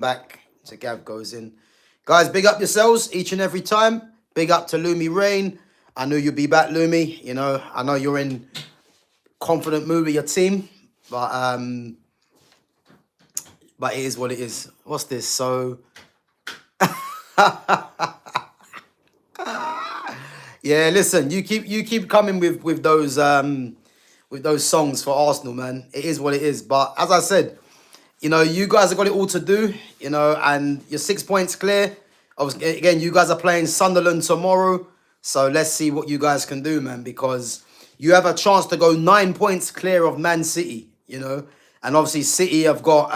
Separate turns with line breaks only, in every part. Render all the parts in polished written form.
Back to Gav Goes In. Guys, big up yourselves each and every time. Big up to Lumi Rain. I knew you'd be back, Lumi. You know, I know you're in confident mood with your team, but it is what it is. What's this? So yeah, listen, you keep coming with those songs for Arsenal, man. It is what it is. But as I said, you know, you guys have got it all to do, you know, and you're 6 points clear. Obviously, again, you guys are playing Sunderland tomorrow. So let's see what you guys can do, man, because you have a chance to go 9 points clear of Man City, you know. And obviously City have got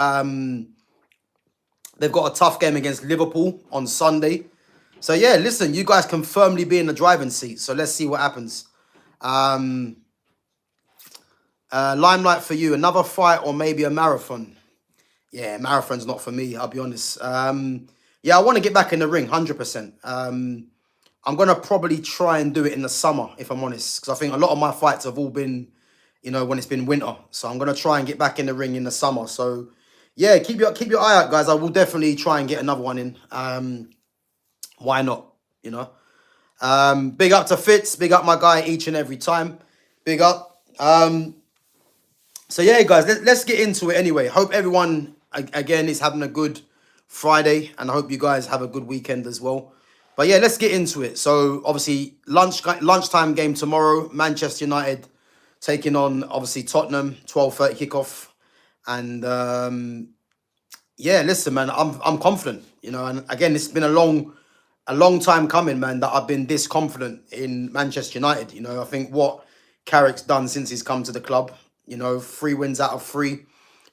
they've got a tough game against Liverpool on Sunday. So yeah, listen, you guys can firmly be in the driving seat. So let's see what happens. Limelight for you, another fight or maybe a marathon? Yeah, marathon's not for me, I'll be honest. Yeah, I want to get back in the ring, 100%. I'm going to probably try and do it in the summer, if I'm honest. Because I think a lot of my fights have all been, you know, when it's been winter. So I'm going to try and get back in the ring in the summer. So, yeah, keep your eye out, guys. I will definitely try and get another one in. Why not, you know? Big up to Fitz. Big up my guy each and every time. Big up. So, yeah, guys, let's get into it anyway. Hope everyone, again, is having a good Friday. And I hope you guys have a good weekend as well. But, yeah, let's get into it. So, obviously, lunchtime game tomorrow. Manchester United taking on, obviously, Tottenham. 12:30 kickoff. And, yeah, listen, man, I'm confident. You know, and, again, it's been a long time coming, man, that I've been this confident in Manchester United. You know, I think what Carrick's done since he's come to the club, you know, 3 wins out of 3.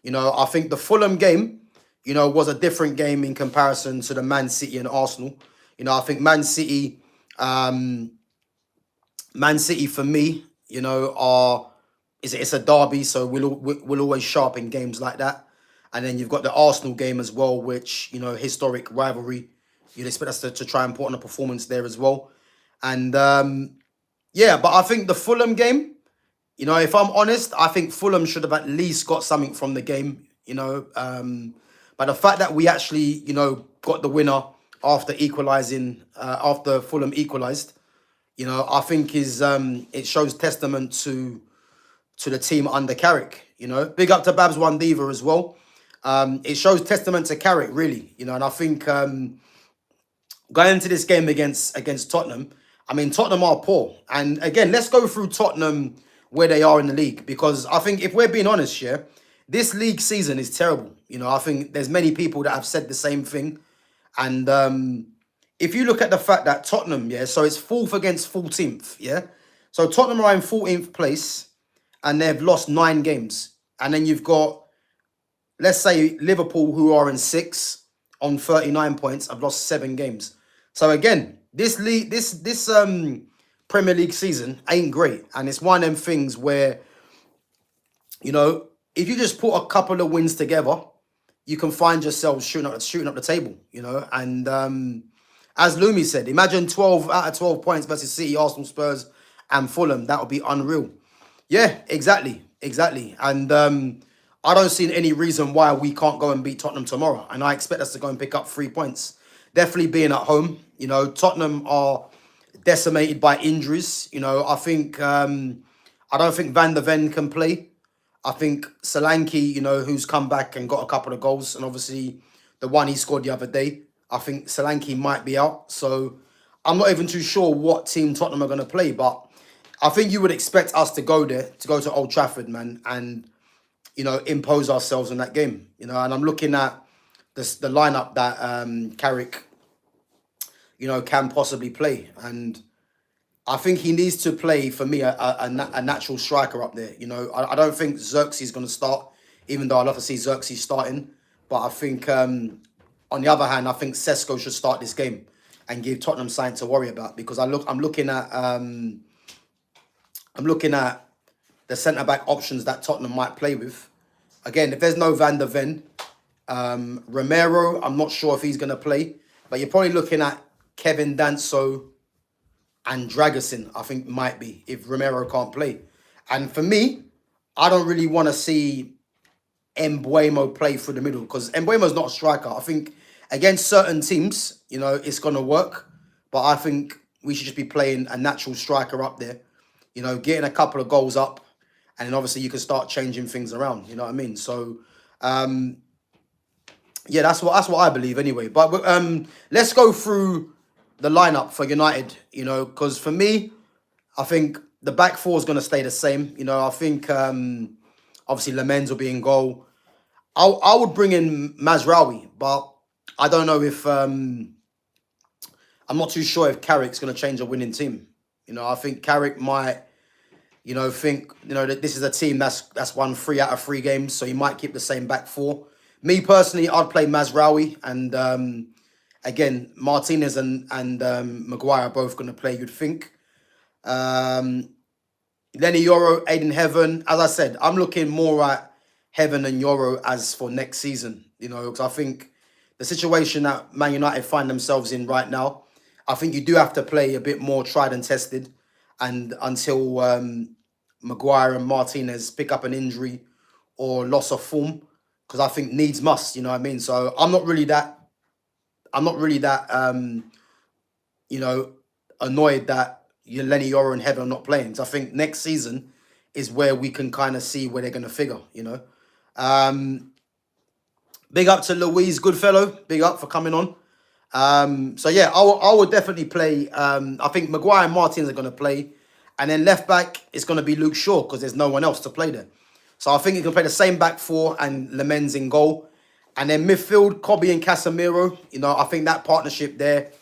You know, I think the Fulham game, you know, was a different game in comparison to the Man City and Arsenal. You know, I think Man City for me, you know, it's a derby, so we'll always sharpen games like that. And then you've got the Arsenal game as well, which, you know, historic rivalry. You'd expect us to try and put on a performance there as well. And, yeah, but I think the Fulham game, you know, if I'm honest, I think Fulham should have at least got something from the game, you know. But the fact that we actually, you know, got the winner after equalising, after Fulham equalised, you know, I think is it shows testament to the team under Carrick, you know. Big up to Babs Wandiva as well. It shows testament to Carrick, really, you know, and I think going into this game against Tottenham, I mean, Tottenham are poor. And again, let's go through Tottenham where they are in the league, because I think if we're being honest here, this league season is terrible. You know, I think there's many people that have said the same thing. And if you look at the fact that Tottenham, yeah, so it's 4th against 14th, yeah. So Tottenham are in 14th place and they've lost 9 games. And then you've got, let's say, Liverpool, who are in 6th on 39 points, have lost 7 games. So again, this Premier League season ain't great. And it's one of them things where, you know, if you just put a couple of wins together, you can find yourself shooting up the table, you know. And as Lumi said, imagine 12 out of 12 points versus City, Arsenal, Spurs, and Fulham. That would be unreal. Yeah, exactly. And I don't see any reason why we can't go and beat Tottenham tomorrow. And I expect us to go and pick up 3 points. Definitely being at home. You know, Tottenham are decimated by injuries. You know, I don't think Van der Ven can play. I think Solanke, you know, who's come back and got a couple of goals, and obviously the one he scored the other day, I think Solanke might be out. So I'm not even too sure what team Tottenham are going to play, but I think you would expect us to go there, to go to Old Trafford, man, and, you know, impose ourselves in that game. You know, and I'm looking at the lineup that Carrick, you know, can possibly play. And I think he needs to play, for me, a natural striker up there. You know, I don't think Xerxes going to start, even though I'd love to see Xerxes starting. But I think, on the other hand, I think Sesko should start this game and give Tottenham something to worry about, because I'm looking at the centre-back options that Tottenham might play with. Again, if there's no Van der Ven, Romero, I'm not sure if he's going to play. But you're probably looking at Kevin Danso and Dragusin, I think, might be, if Romero can't play. And for me, I don't really want to see Embuemo play through the middle, because Embuemo's not a striker. I think against certain teams, it's going to work. But I think we should just be playing a natural striker up there, getting a couple of goals up. And then obviously you can start changing things around. You know what I mean? So, yeah, that's what I believe anyway. But let's go through the lineup for United, because for me, I think the back four is going to stay the same. I think obviously Lamens will be in goal. I would bring in Mazraoui, but I don't know if I'm not too sure if Carrick's going to change a winning team. I think Carrick might, think that this is a team that's won 3 out of 3 games, so he might keep the same back four. Me personally, I'd play Mazraoui, and again, Martinez and Maguire are both going to play, you'd think. Lenny Yoro, Aiden Heaven. As I said, I'm looking more at Heaven and Yoro as for next season, because I think the situation that Man United find themselves in right now, I think you do have to play a bit more tried and tested, and until Maguire and Martinez pick up an injury or loss of form, because I think needs must, you know what I mean? So I'm not really that annoyed that Lenny Yoro and Heaven are not playing. So I think next season is where we can kind of see where they're going to figure, Big up to Louise Goodfellow. Big up for coming on. So yeah, I would definitely play. I think Maguire and Martins are going to play. And then left back, it's going to be Luke Shaw, because there's no one else to play there. So I think you can play the same back four and Lamens in goal. And then midfield, Kobe and Casemiro. I think that partnership there,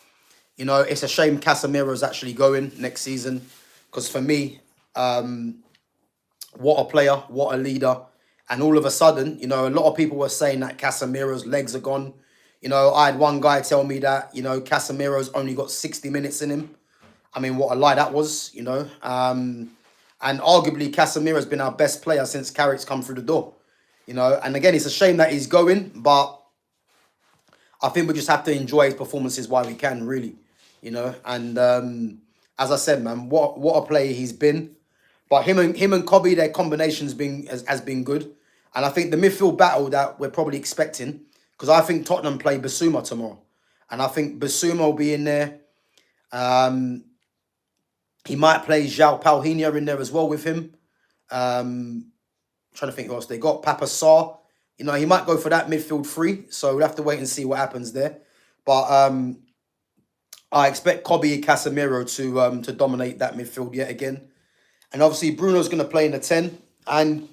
it's a shame Casemiro's actually going next season. Because for me, what a player, what a leader. And all of a sudden, a lot of people were saying that Casemiro's legs are gone. I had one guy tell me that, Casemiro's only got 60 minutes in him. I mean, what a lie that was, And arguably, Casemiro's been our best player since Carrick's come through the door. And again, it's a shame that he's going, but I think we just have to enjoy his performances while we can, really, And as I said, man, what a player he's been. But him and Kobe, their combination's has been good, and I think the midfield battle that we're probably expecting, because I think Tottenham play Basuma tomorrow, and I think Basuma will be in there. He might play João Palhinha in there as well with him. Trying to think who else they got. Papa Sarr. He might go for that midfield 3. So we'll have to wait and see what happens there. But I expect Kobe and Casemiro to dominate that midfield yet again. And obviously Bruno's going to play in the 10. And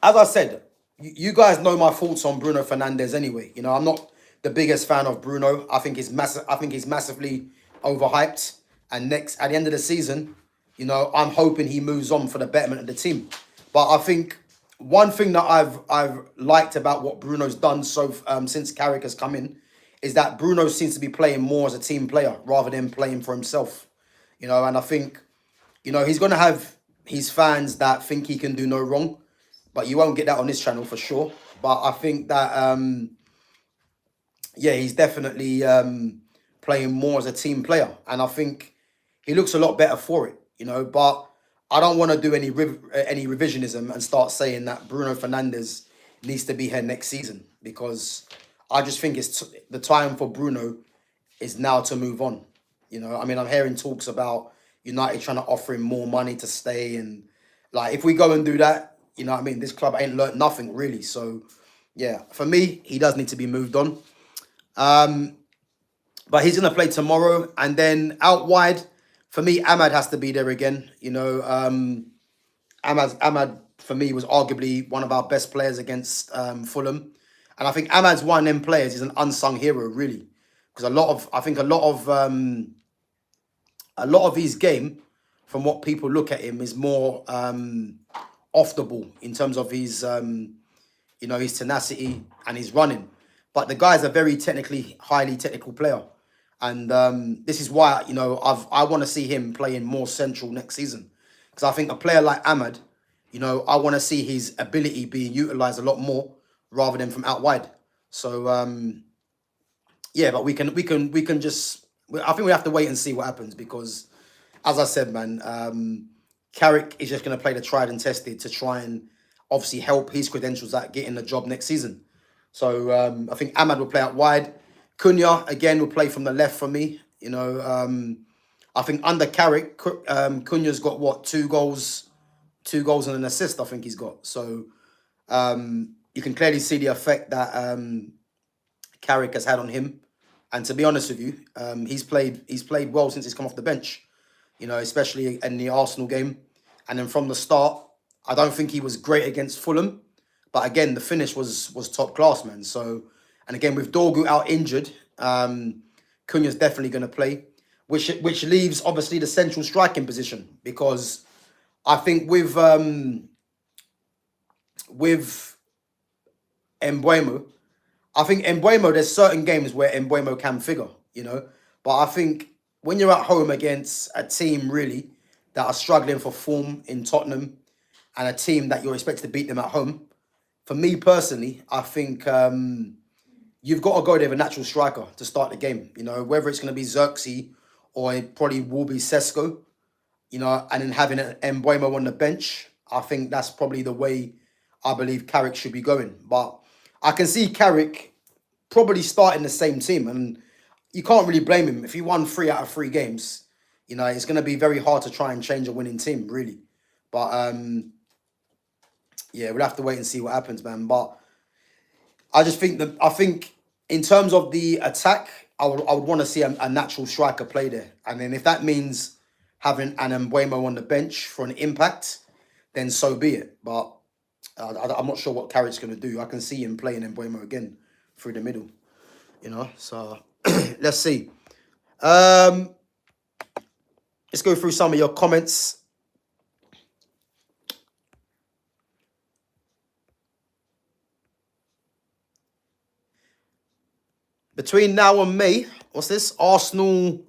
as I said, you guys know my thoughts on Bruno Fernandes anyway. I'm not the biggest fan of Bruno. I think he's massively overhyped. And at the end of the season, I'm hoping he moves on for the betterment of the team. But I think one thing that I've liked about what Bruno's done since Carrick has come in is that Bruno seems to be playing more as a team player rather than playing for himself. And I think, he's going to have his fans that think he can do no wrong, but you won't get that on this channel for sure. But I think that, he's definitely playing more as a team player. And I think he looks a lot better for it, but I don't want to do any revisionism and start saying that Bruno Fernandes needs to be here next season, because I just think it's the time for Bruno is now to move on. I mean, I'm hearing talks about United trying to offer him more money to stay, and like if we go and do that, this club ain't learnt nothing really. So yeah, for me, he does need to be moved on. But he's going to play tomorrow, and then out wide, for me, Ahmad has to be there again. Ahmad, for me, was arguably one of our best players against Fulham. And I think Ahmad's one of them players. He's an unsung hero, really. Because a lot of his game, from what people look at him, is more off the ball in terms of his, his tenacity and his running. But the guy's a very highly technical player. And this is why, I want to see him playing more central next season. Because I think a player like Ahmad, I want to see his ability being utilised a lot more rather than from out wide. So, but we can just, I think we have to wait and see what happens, because, as I said, man, Carrick is just going to play the tried and tested to try and obviously help his credentials at getting the job next season. So I think Ahmad will play out wide. Cunha, again, will play from the left for me. You know, I think under Carrick, Cunha's got, what, 2 goals and an assist, I think he's got. So you can clearly see the effect that Carrick has had on him. And to be honest with you, he's played well since he's come off the bench. You know, especially in the Arsenal game. And then from the start, I don't think he was great against Fulham. But again, the finish was top class, man. So, and again, with Dorgu out injured, Cunha's definitely going to play. Which leaves, obviously, the central striking position. Because I think with Mbeumo, there's certain games where Mbeumo can figure, you know. But I think when you're at home against a team, really, that are struggling for form in Tottenham and a team that you're expected to beat them at home, for me personally, I think you've got to go there with a natural striker to start the game. You know, whether it's going to be Xerxes or it probably will be Sesko, you know, and then having an Mbeumo on the bench, I think that's probably the way I believe Carrick should be going. But I can see Carrick probably starting the same team, and you can't really blame him. If he won 3 out of 3 games, you know, it's going to be very hard to try and change a winning team, really. But, yeah, we'll have to wait and see what happens, man. But I just think I think in terms of the attack, I would want to see a natural striker play there. And then if that means having an Mbeumo on the bench for an impact, then so be it. But I'm not sure what Carrick's going to do. I can see him playing Mbeumo again through the middle, you know. So let's see. Let's go through some of your comments. Between now and May, what's this? Arsenal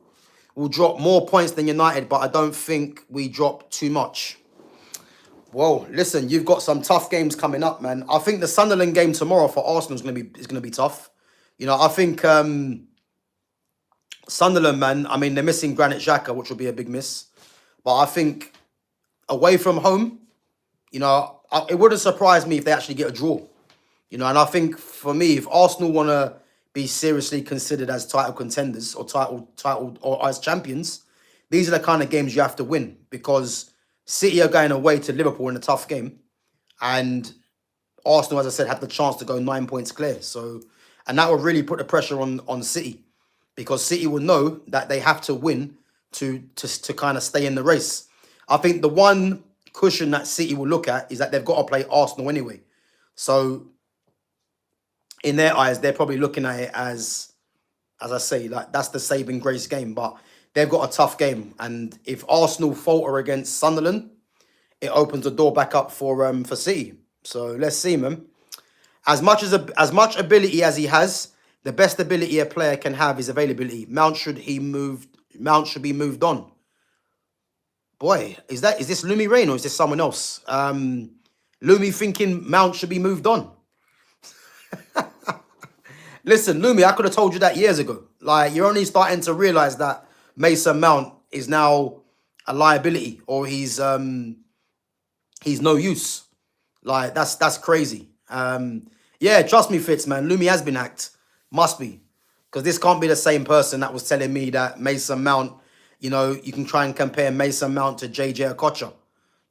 will drop more points than United, but I don't think we drop too much. Well, listen, you've got some tough games coming up, man. I think the Sunderland game tomorrow for Arsenal is gonna be tough. You know, I think Sunderland, man. I mean, they're missing Granit Xhaka, which will be a big miss. But I think away from home, you know, it wouldn't surprise me if they actually get a draw. You know, and I think for me, if Arsenal want to be seriously considered as title contenders or title or as champions, these are the kind of games you have to win, because City are going away to Liverpool in a tough game, and Arsenal, as I said, had the chance to go 9 points clear. So, and that will really put the pressure on City, because City will know that they have to win to kind of stay in the race. I think the one cushion that City will look at is that they've got to play Arsenal anyway. So in their eyes, they're probably looking at it as I say, like that's the saving grace game. But they've got a tough game, and if Arsenal falter against Sunderland, it opens the door back up for City. So let's see, man. As much ability as he has, the best ability a player can have is availability. Mount should be moved on. Boy, is this Lumi Rain or is this someone else? Lumi thinking Mount should be moved on. Listen, Lumi, I could have told you that years ago. Like, you're only starting to realize that Mason Mount is now a liability, or he's no use. Like, that's crazy. Yeah, trust me, Fitz, man. Lumi has been hacked. Must be. Because this can't be the same person that was telling me that Mason Mount, you know, you can try and compare Mason Mount to JJ Okocha.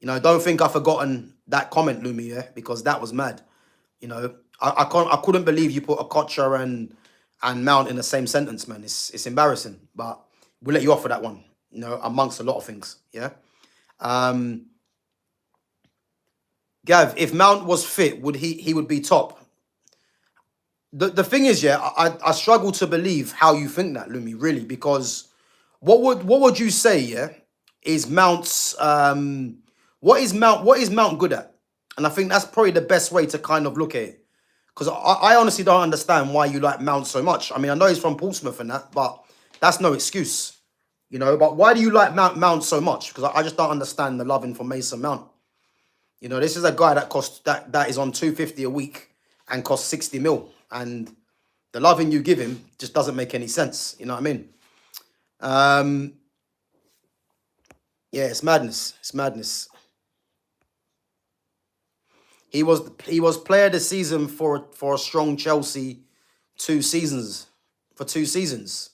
You know, don't think I've forgotten that comment, Lumi, yeah? Because that was mad. You know, I couldn't believe you put Okocha and Mount in the same sentence, man. It's embarrassing. But we'll let you off for that one, you know, amongst a lot of things, yeah? Gav, if Mount was fit, he would be top. The thing is, yeah, I struggle to believe how you think that, Lumi, really, because what would you say, yeah, is Mount's what is Mount good at? And I think that's probably the best way to kind of look at it. Because I honestly don't understand why you like Mount so much. I mean, I know he's from Portsmouth and that, but that's no excuse, you know. But why do you like Mount so much? Because I just don't understand the loving for Mason Mount. You know, this is a guy that is on 250 a week and costs 60 mil. And the loving you give him just doesn't make any sense. You know what I mean? Yeah, it's madness. It's madness. He was player of the season for a strong Chelsea 2 seasons. For 2 seasons.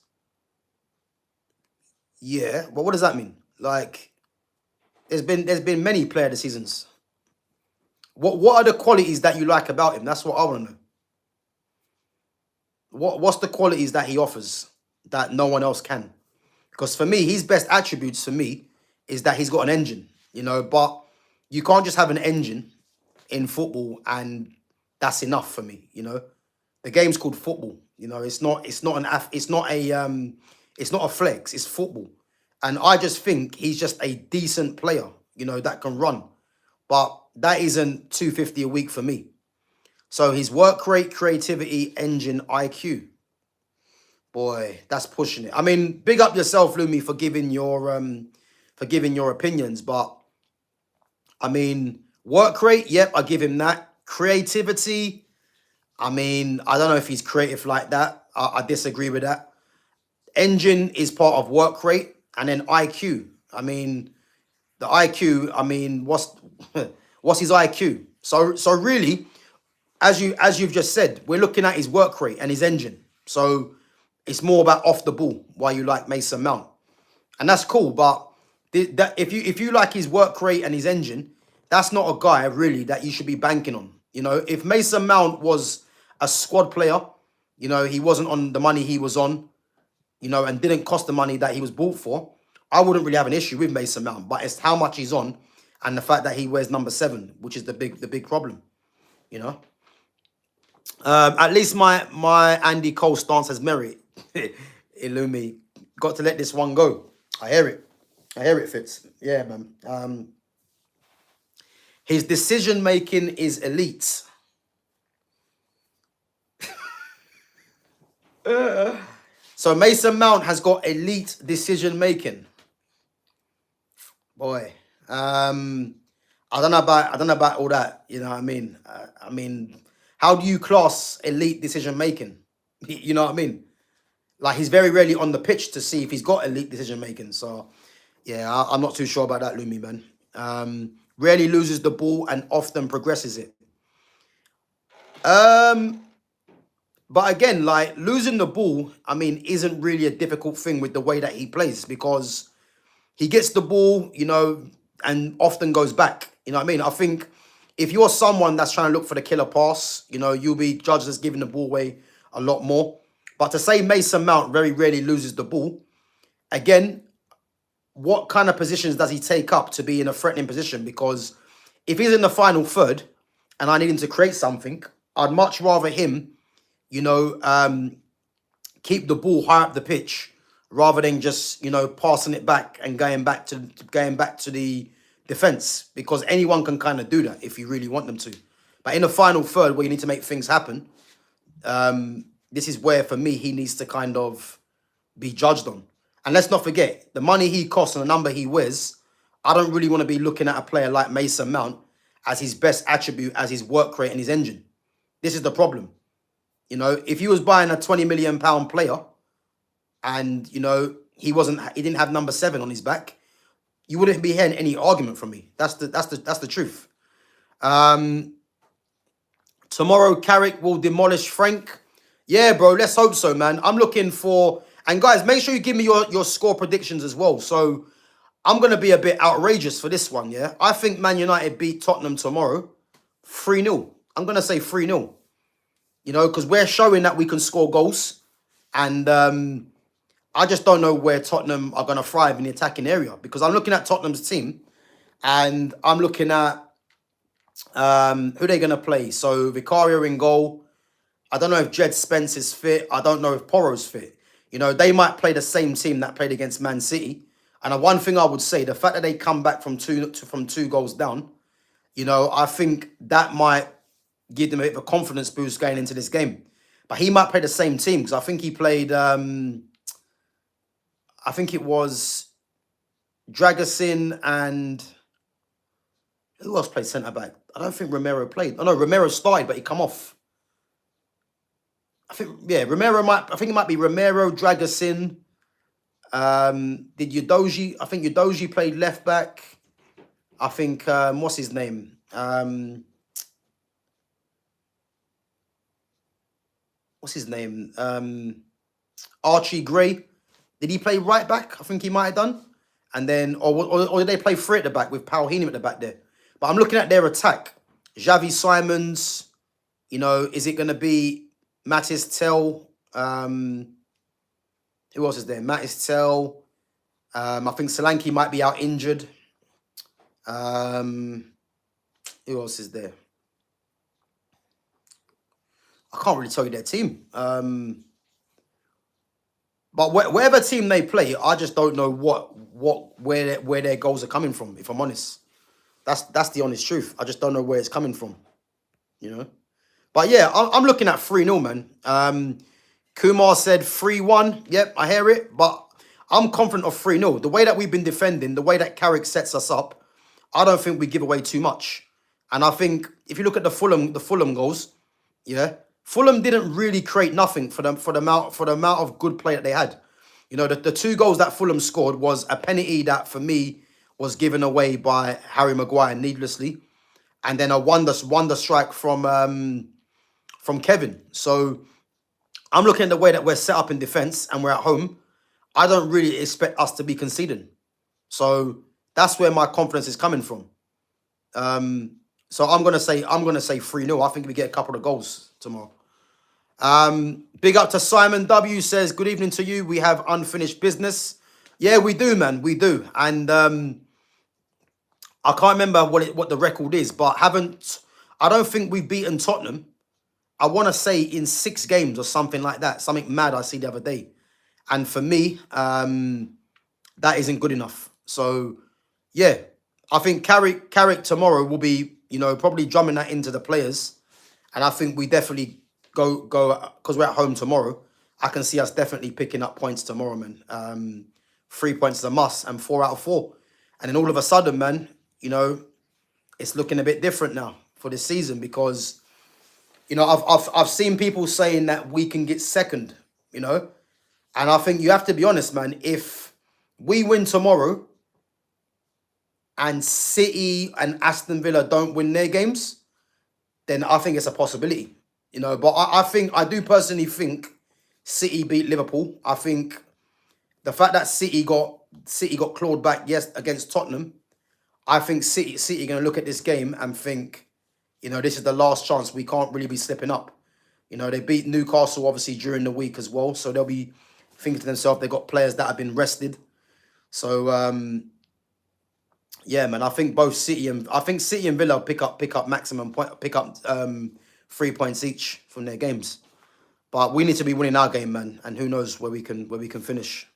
Yeah. Well, what does that mean? Like, there's been many player of the seasons. What are the qualities that you like about him? That's what I want to know. What's the qualities that he offers that no one else can? Because for me, his best attributes for me is that he's got an engine, but you can't just have an engine in football and that's enough for me, The game's called football, it's not a flex, it's football. And I just think he's just a decent player, that can run. But that isn't 250 a week for me. So his work rate, creativity, engine, IQ. Boy, that's pushing it. I mean, big up yourself, Lumi, for giving your opinions. But I mean, work rate, yep, I give him that. Creativity, I mean, I don't know if he's creative like that. I disagree with that. Engine is part of work rate, and then IQ. I mean, the IQ. I mean, what's his IQ? So really, as you've just said, we're looking at his work rate and his engine. So it's more about off the ball why you like Mason Mount, and that's cool. But that if you like his work rate and his engine, that's not a guy really that you should be banking on. If Mason Mount was a squad player, he wasn't on the money he was on, and didn't cost the money that he was bought for, I wouldn't really have an issue with Mason Mount. But it's how much he's on and the fact that he wears number 7, which is the big problem. At least my Andy Cole stance has merit. Illumi, got to let this one go. I hear it, Fitz. Yeah, man. His decision making is elite. So Mason Mount has got elite decision making. Boy, I don't know about all that. You know what I mean? I mean, how do you class elite decision making? You know what I mean? Like, he's very rarely on the pitch to see if he's got elite decision making. So, yeah, I'm not too sure about that, Lumi, man. Rarely loses the ball and often progresses it. But again, like, losing the ball, I mean, isn't really a difficult thing with the way that he plays, because he gets the ball, and often goes back. You know what I mean? I think if you're someone that's trying to look for the killer pass, you'll be judged as giving the ball away a lot more. But to say Mason Mount very rarely loses the ball, again, what kind of positions does he take up to be in a threatening position? Because if he's in the final third and I need him to create something, I'd much rather him, keep the ball high up the pitch rather than just, passing it back and going back to the defense, because anyone can kind of do that if you really want them to. But in the final third, where you need to make things happen, this is where, for me, he needs to kind of be judged on. And let's not forget, the money he costs and the number he wears, I don't really want to be looking at a player like Mason Mount as his best attribute, as his work rate and his engine. This is the problem. If he was buying a £20 million player and, he didn't have number 7 on his back, you wouldn't be hearing any argument from me. That's the truth. Tomorrow, Carrick will demolish Frank. Yeah, bro, let's hope so, man. I'm looking for... And guys, make sure you give me your score predictions as well. So I'm going to be a bit outrageous for this one, yeah? I think Man United beat Tottenham tomorrow 3-0. I'm going to say 3-0. Because we're showing that we can score goals. And I just don't know where Tottenham are going to thrive in the attacking area. Because I'm looking at Tottenham's team and I'm looking at who they're going to play. So Vicario in goal. I don't know if Jed Spence is fit. I don't know if Porro's fit. They might play the same team that played against Man City. And one thing I would say, the fact that they come back from two goals down, I think that might give them a bit of a confidence boost going into this game. But he might play the same team, because I think he played, I think it was Dragusin and... Who else played centre-back? I don't think Romero played. Oh, no, Romero started, but he come off. I think it might be Romero, Dragusin. Did Udoji? I think Udoji played left back. I think, what's his name? what's his name? Archie Gray. Did he play right back? I think he might have done. And then, or did they play three at the back with Paul Heenan at the back there? But I'm looking at their attack. Xavi Simons, you know, is it going to be Mattis Tell? Who else is there? Mattis Tell. I think Solanke might be out injured. Who else is there? I can't really tell you their team. But whatever team they play, I just don't know where their goals are coming from. If I'm honest, that's the honest truth. I just don't know where it's coming from. You know. But yeah, I'm looking at 3-0, man. Kumar said 3-1. Yep, I hear it. But I'm confident of 3-0. The way that we've been defending, the way that Carrick sets us up, I don't think we give away too much. And I think if you look at the Fulham goals, yeah, Fulham didn't really create nothing for the amount of good play that they had. You know, the two goals that Fulham scored was a penalty that for me was given away by Harry Maguire needlessly, and then a wonder strike from Kevin. So I'm looking at the way that we're set up in defence and we're at home. I don't really expect us to be conceding. So that's where my confidence is coming from. So I'm gonna say 3-0. I think we get a couple of goals tomorrow. Big up to Simon W says, good evening to you. We have unfinished business. Yeah, we do, man. We do. And I can't remember what the record is, but I don't think we've beaten Tottenham. I want to say in 6 games or something like that. Something mad I see the other day. And for me, that isn't good enough. So yeah, I think Carrick tomorrow will be, you know, probably drumming that into the players. And I think we definitely go because we're at home tomorrow. I can see us definitely picking up points tomorrow, man. 3 points is a must and 4 out of 4. And then all of a sudden, man, you know, it's looking a bit different now for this season because, you know, I've seen people saying that we can get second, you know. And I think you have to be honest, man. If we win tomorrow and City and Aston Villa don't win their games, then I think it's a possibility, you know. But I do personally think City beat Liverpool. I think the fact that City got clawed back, yes, against Tottenham, I think City going to look at this game and think, you know, this is the last chance. We can't really be slipping up. You know, they beat Newcastle, obviously, during the week as well. So they'll be thinking to themselves, they've got players that have been rested. So, yeah, man, I think City and Villa pick up maximum point, 3 points each from their games. But we need to be winning our game, man. And who knows where we can finish.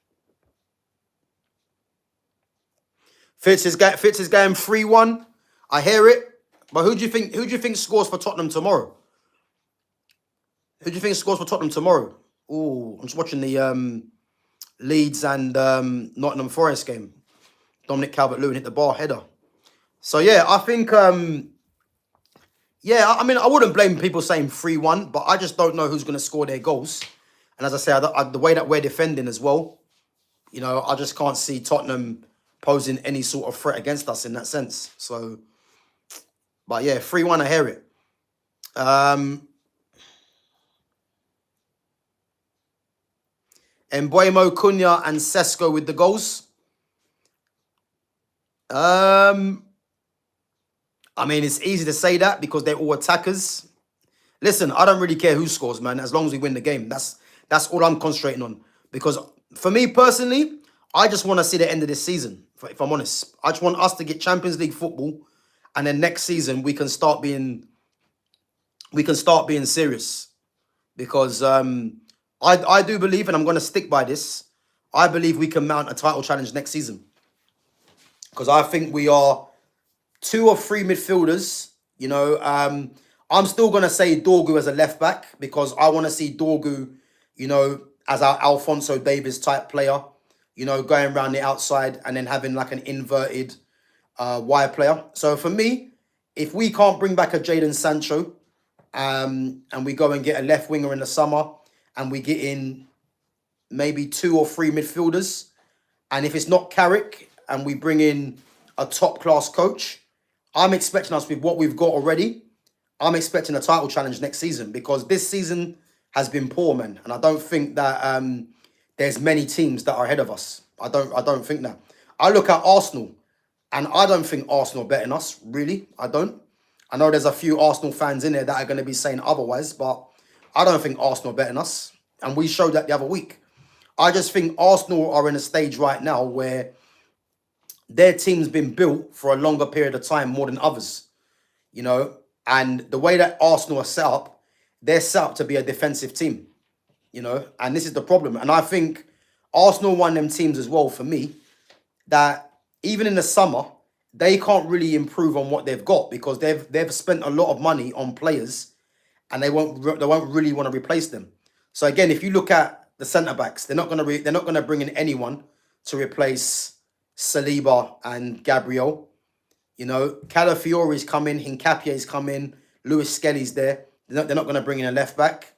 Fitz is going 3-1. I hear it. But who do you think scores for Tottenham tomorrow? Who do you think scores for Tottenham tomorrow? Oh, I'm just watching the Leeds and Nottingham Forest game. Dominic Calvert-Lewin hit the bar header. So yeah, I think yeah, I mean, I wouldn't blame people saying 3-1, but I just don't know who's going to score their goals. And as I say, the way that we're defending as well, you know, I just can't see Tottenham posing any sort of threat against us in that sense. So, but yeah, 3-1, I hear it. Mbuemo, Cunha and Sesko with the goals. I mean, it's easy to say that because they're all attackers. Listen, I don't really care who scores, man, as long as we win the game. That's all I'm concentrating on. Because for me personally, I just want to see the end of this season, if I'm honest. I just want us to get Champions League football, and then next season we can start being serious. Because I do believe, and I'm going to stick by this, I believe we can mount a title challenge next season. Because I think we are 2 or 3 midfielders. You know, I'm still going to say Dorgu as a left back because I want to see Dorgu, you know, as our Alphonso Davies type player, you know, going around the outside and then having like an inverted wide player. So for me, if we can't bring back a Jadon Sancho and we go and get a left winger in the summer and we get in maybe 2 or 3 midfielders, and if it's not Carrick and we bring in a top-class coach, I'm expecting us with what we've got already, I'm expecting a title challenge next season because this season has been poor, man. And I don't think that there's many teams that are ahead of us. I don't think that. I look at Arsenal, and I don't think Arsenal are better than us, really. I don't. I know there's a few Arsenal fans in there that are going to be saying otherwise, but I don't think Arsenal are better than us. And we showed that the other week. I just think Arsenal are in a stage right now where their team's been built for a longer period of time more than others, you know. And the way that Arsenal are set up, they're set up to be a defensive team, you know. And this is the problem. And I think Arsenal one of them teams as well, for me, that even in the summer, they can't really improve on what they've got because they've spent a lot of money on players, and they won't really want to replace them. So again, if you look at the centre backs, they're not gonna bring in anyone to replace Saliba and Gabriel. You know, Calafiore's coming, Hincapie's coming, Lewis Skelly's there. They're not going to bring in a left back.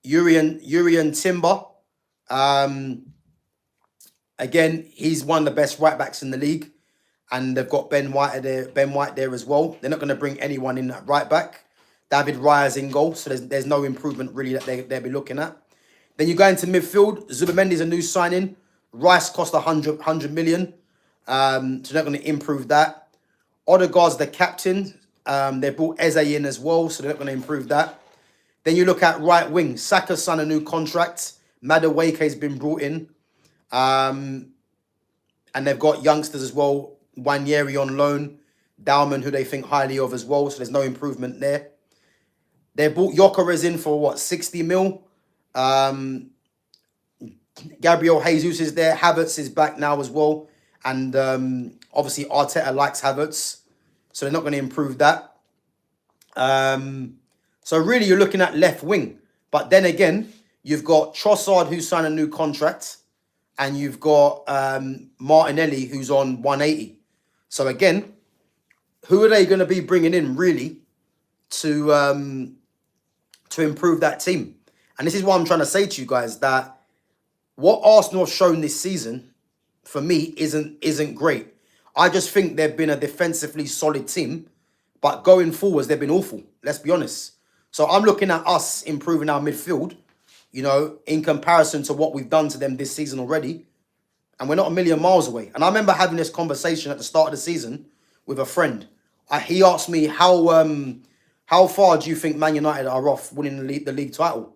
Urian Timber. Again, he's one of the best right backs in the league, and they've got Ben White there as well. They're not going to bring anyone in at right back. David Raya's in goal, so there's no improvement really that they'll be looking at. Then you go into midfield. Zubamendi's a new signing. Rice cost 100 million. So they're not going to improve that. Odegaard's the captain. They brought Eze in as well, so they're not going to improve that. Then you look at right wing. Saka's signed a new contract. Madueke's been brought in. And they've got youngsters as well. Wanyeri on loan. Dowman, who they think highly of as well, so there's no improvement there. They brought Gyökeres in for, what, 60 mil? Gabriel Jesus is there. Havertz is back now as well. And obviously Arteta likes Havertz, so they're not going to improve that. So really you're looking at left wing. But then again, you've got Trossard, who's signed a new contract, and you've got Martinelli, who's on 180. So again, who are they going to be bringing in really to improve that team? And this is what I'm trying to say to you guys, that what Arsenal have shown this season, for me, isn't great. I just think they've been a defensively solid team, but going forwards, they've been awful. Let's be honest. So I'm looking at us improving our midfield, you know, in comparison to what we've done to them this season already. And we're not a million miles away. And I remember having this conversation at the start of the season with a friend. He asked me, how far do you think Man United are off winning the league title?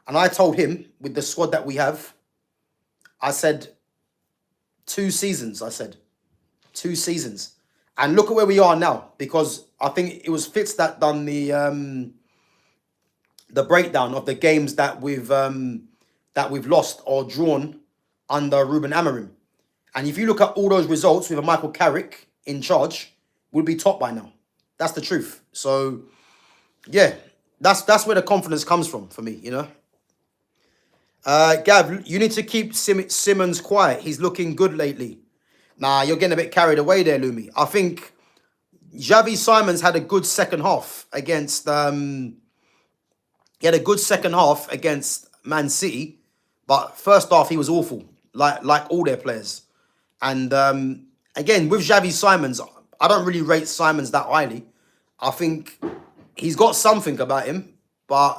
And I told him, with the squad that we have, I said, 2 seasons. I said, 2 seasons. And look at where we are now, because I think it was Fitz that done the breakdown of the games that we've lost or drawn under Ruben Amorim. And if you look at all those results with a Michael Carrick in charge, we'll be top by now. That's the truth. So, yeah, that's where the confidence comes from for me, you know. Gav, you need to keep Simmons quiet. He's looking good lately. Nah, you're getting a bit carried away there, Lumi. I think Xavi Simons had a good second half against... he had a good second half against Man City, but first half he was awful, like all their players. And again, with Xavi Simons, I don't really rate Simons that highly. I think he's got something about him, but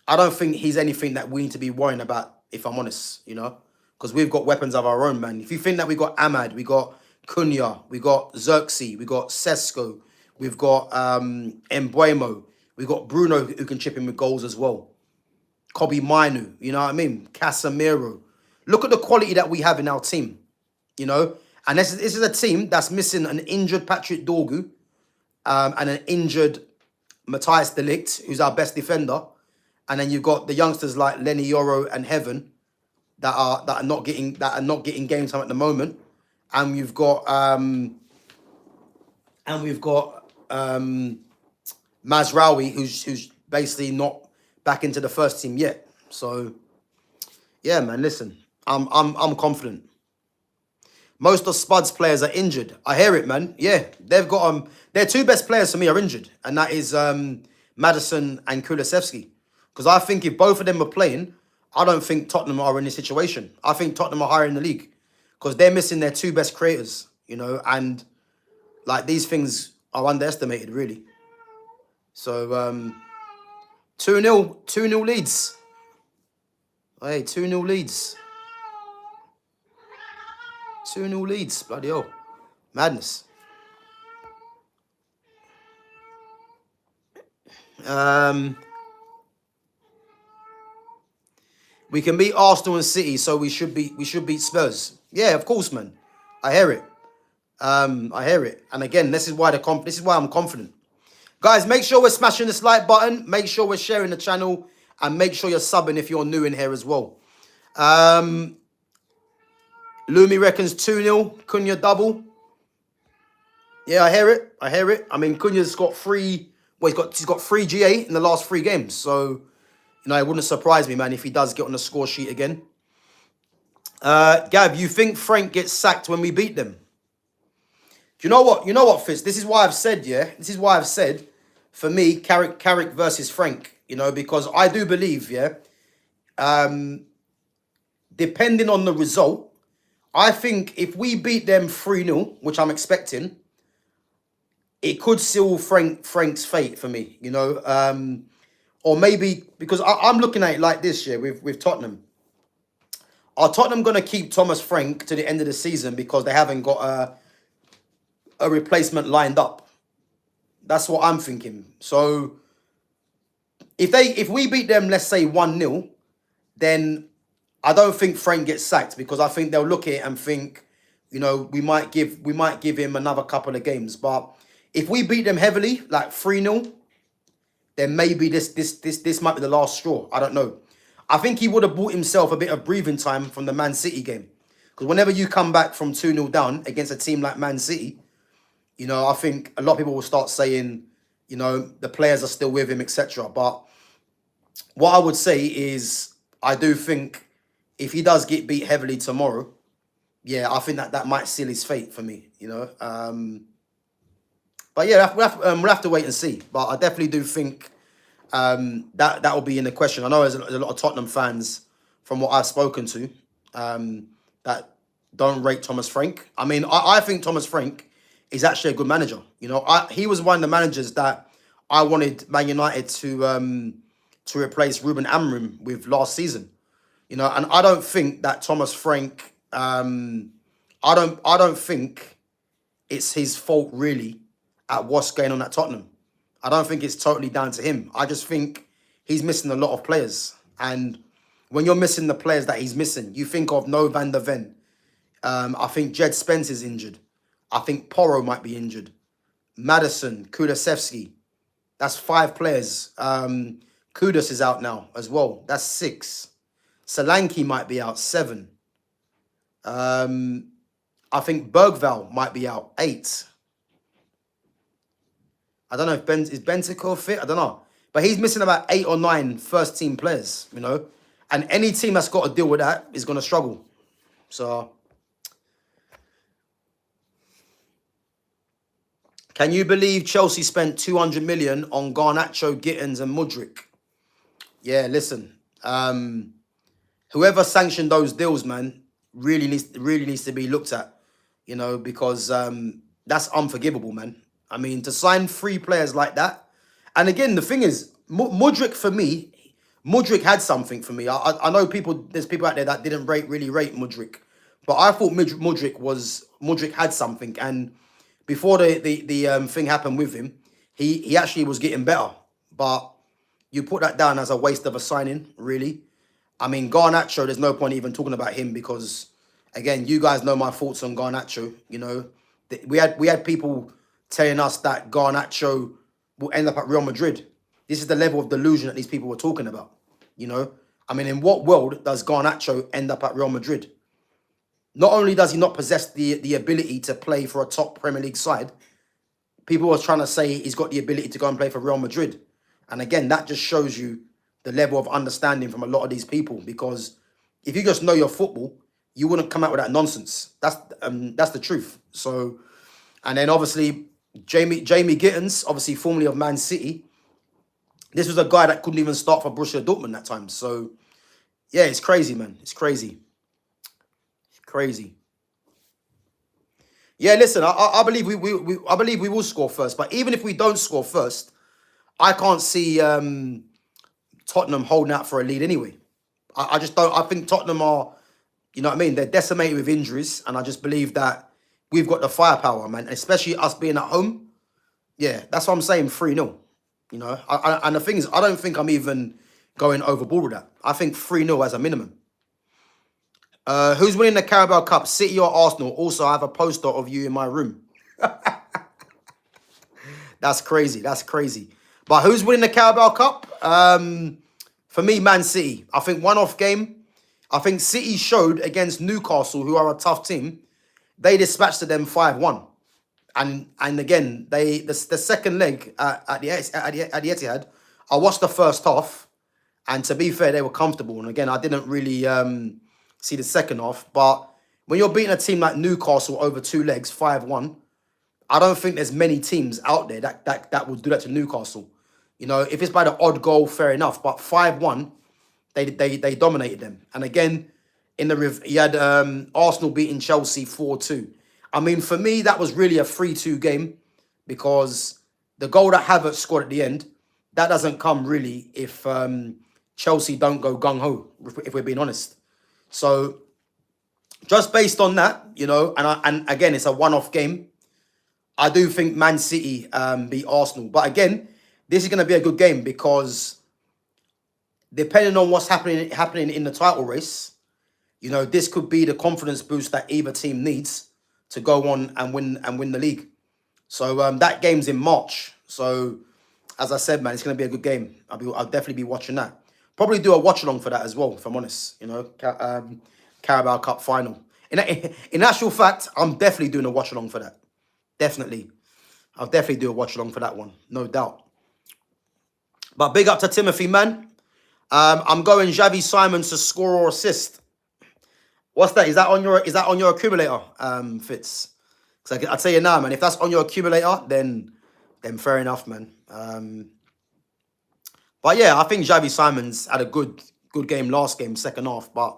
I don't think he's anything that we need to be worrying about, if I'm honest, you know, because we've got weapons of our own, man. If you think that we got Ahmad, we got Cunha, we got Xerxes, we got Sesko, we've got Embuemo, we got Bruno who can chip in with goals as well. Kobe Mainu, you know what I mean? Casemiro. Look at the quality that we have in our team, you know. And this is a team that's missing an injured Patrick Dorgu and an injured Matthias de Ligt, who's our best defender. And then you've got the youngsters like Lenny Yoro and Heaven that are not getting game time at the moment. And we've got Mazraoui, who's basically not back into the first team yet. So yeah, man, listen, I'm confident. Most of Spud's players are injured. I hear it, man. Yeah, they've got their 2 best players for me are injured, and that is Maddison and Kulusevski. Because I think if both of them are playing, I don't think Tottenham are in this situation. I think Tottenham are higher in the league because they're missing their 2 best creators, you know, and like these things are underestimated, really. So 2-0. 2-0 leads. Hey, 2-0 leads. 2-0 leads. Bloody hell. Madness. We can beat Arsenal and City, so we should beat Spurs. Yeah, of course, man. I hear it. I hear it. And again, this is why I'm confident. Guys, make sure we're smashing this like button. Make sure we're sharing the channel. And make sure you're subbing if you're new in here as well. Lumi reckons 2-0. Cunha double. Yeah, I hear it. I hear it. I mean, Cunha's got he's got 3 GA in the last 3 games. So, it wouldn't surprise me, man, if he does get on the score sheet again. Gav, you think Frank gets sacked when we beat them? Do you know what, Fitz? This is why I've said, This is why I've said, for me, Carrick versus Frank. Because I do believe, depending on the result, I think if we beat them 3-0, which I'm expecting, it could seal Frank's fate for me, or maybe because I'm looking at it like this year with Tottenham. Are Tottenham going to keep Thomas Frank to the end of the season because they haven't got a replacement lined up? That's what I'm thinking. So if we beat them, let's say 1-0, then I don't think Frank gets sacked because I think they'll look at it and think, we might give him another couple of games. But if we beat them heavily, like 3-0, then maybe this might be the last straw. I don't know. I think he would have bought himself a bit of breathing time from the Man City game. Because whenever you come back from 2-0 down against a team like Man City, I think a lot of people will start saying, the players are still with him, etc. But what I would say is, I do think if he does get beat heavily tomorrow, I think that might seal his fate for me, But yeah, we'll have to wait and see. But I definitely do think that will be in the question. I know there's a lot of Tottenham fans, from what I've spoken to, that don't rate Thomas Frank. I mean, I think Thomas Frank is actually a good manager. He was one of the managers that I wanted Man United to replace Ruben Amorim with last season. And I don't think that Thomas Frank. I don't think it's his fault really at what's going on at Tottenham. I don't think it's totally down to him. I just think he's missing a lot of players. And when you're missing the players that he's missing, you think of No Van der Ven. I think Jed Spence is injured. I think Porro might be injured. Madison, Kulusevski. That's 5 players. Kudus is out now as well. That's 6. Solanke might be out. 7. I think Bergvall might be out. 8. I don't know if is Bentancur fit. I don't know. But he's missing about 8 or 9 first team players, And any team that's got to deal with that is going to struggle. So, can you believe Chelsea spent 200 million on Garnacho, Gittins and Mudryk? Yeah, listen. Whoever sanctioned those deals, man, really needs to be looked at, because that's unforgivable, man. I mean, to sign 3 players like that. And again, the thing is, Mudryk for me, Mudryk had something for me. I know there's people out there that didn't really rate Mudryk. But I thought Mudryk had something. And before the thing happened with him, he actually was getting better. But you put that down as a waste of a signing, really. I mean, Garnacho, there's no point even talking about him because, again, you guys know my thoughts on Garnacho. We had people telling us that Garnacho will end up at Real Madrid. This is the level of delusion that these people were talking about. I mean, in what world does Garnacho end up at Real Madrid? Not only does he not possess the ability to play for a top Premier League side, people were trying to say he's got the ability to go and play for Real Madrid. And again, that just shows you the level of understanding from a lot of these people. Because if you just know your football, you wouldn't come out with that nonsense. That's the truth. So, and then obviously Jamie Gittins, obviously formerly of Man City. This was a guy that couldn't even start for Borussia Dortmund that time. So, yeah, it's crazy, man. It's crazy. It's crazy. Yeah, listen, I believe I believe we will score first. But even if we don't score first, I can't see Tottenham holding out for a lead anyway. I just don't. I think Tottenham are, you know what I mean? They're decimated with injuries, and I just believe that we've got the firepower, man. Especially us being at home. Yeah, that's what I'm saying. 3-0. You know, and the thing is, I don't think I'm even going overboard with that. I think 3-0 as a minimum. Who's winning the Carabao Cup, City or Arsenal? Also, I have a poster of you in my room. That's crazy. That's crazy. But who's winning the Carabao Cup? For me, Man City. I think one-off game. I think City showed against Newcastle, who are a tough team. They dispatched them 5-1. And again, the second leg at the Etihad, I watched the first half, and to be fair, they were comfortable. And again, I didn't really see the second half. But when you're beating a team like Newcastle over 2 legs, 5-1, I don't think there's many teams out there that would do that to Newcastle. You know, if it's by the odd goal, fair enough. But 5-1, they dominated them. And again, you had Arsenal beating Chelsea 4-2. I mean, for me, that was really a 3-2 game, because the goal that Havertz scored at the end, that doesn't come really if Chelsea don't go gung-ho, if we're being honest. So just based on that, you know, and again, it's a one-off game. I do think Man City beat Arsenal. But again, this is going to be a good game, because depending on what's happening in the title race, you know, this could be the confidence boost that either team needs to go on and win the league. So that game's in March. So as I said, man, it's going to be a good game. I'll definitely be watching that. Probably do a watch along for that as well, if I'm honest. You know, Carabao Cup final. In actual fact, I'm definitely doing a watch along for that. Definitely. I'll definitely do a watch along for that one, no doubt. But big up to Timothy, man. I'm going Xavi Simons to score or assist. What's that? Is that on your accumulator, Fitz? Because I tell you now, man, if that's on your accumulator, then fair enough, man. But yeah, I think Xavi Simons had a good game last game, second half. But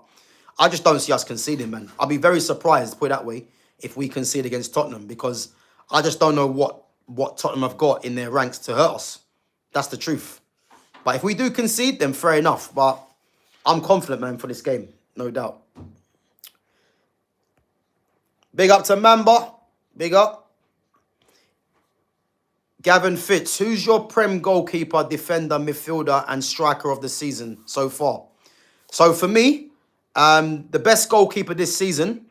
I just don't see us conceding, man. I'll be very surprised, put it that way, if we concede against Tottenham, because I just don't know what Tottenham have got in their ranks to hurt us. That's the truth. But if we do concede, then fair enough. But I'm confident, man, for this game, no doubt. Big up to Mamba. Big up. Gavin Fitz, who's your Prem goalkeeper, defender, midfielder, and striker of the season so far? So for me, the best goalkeeper this season,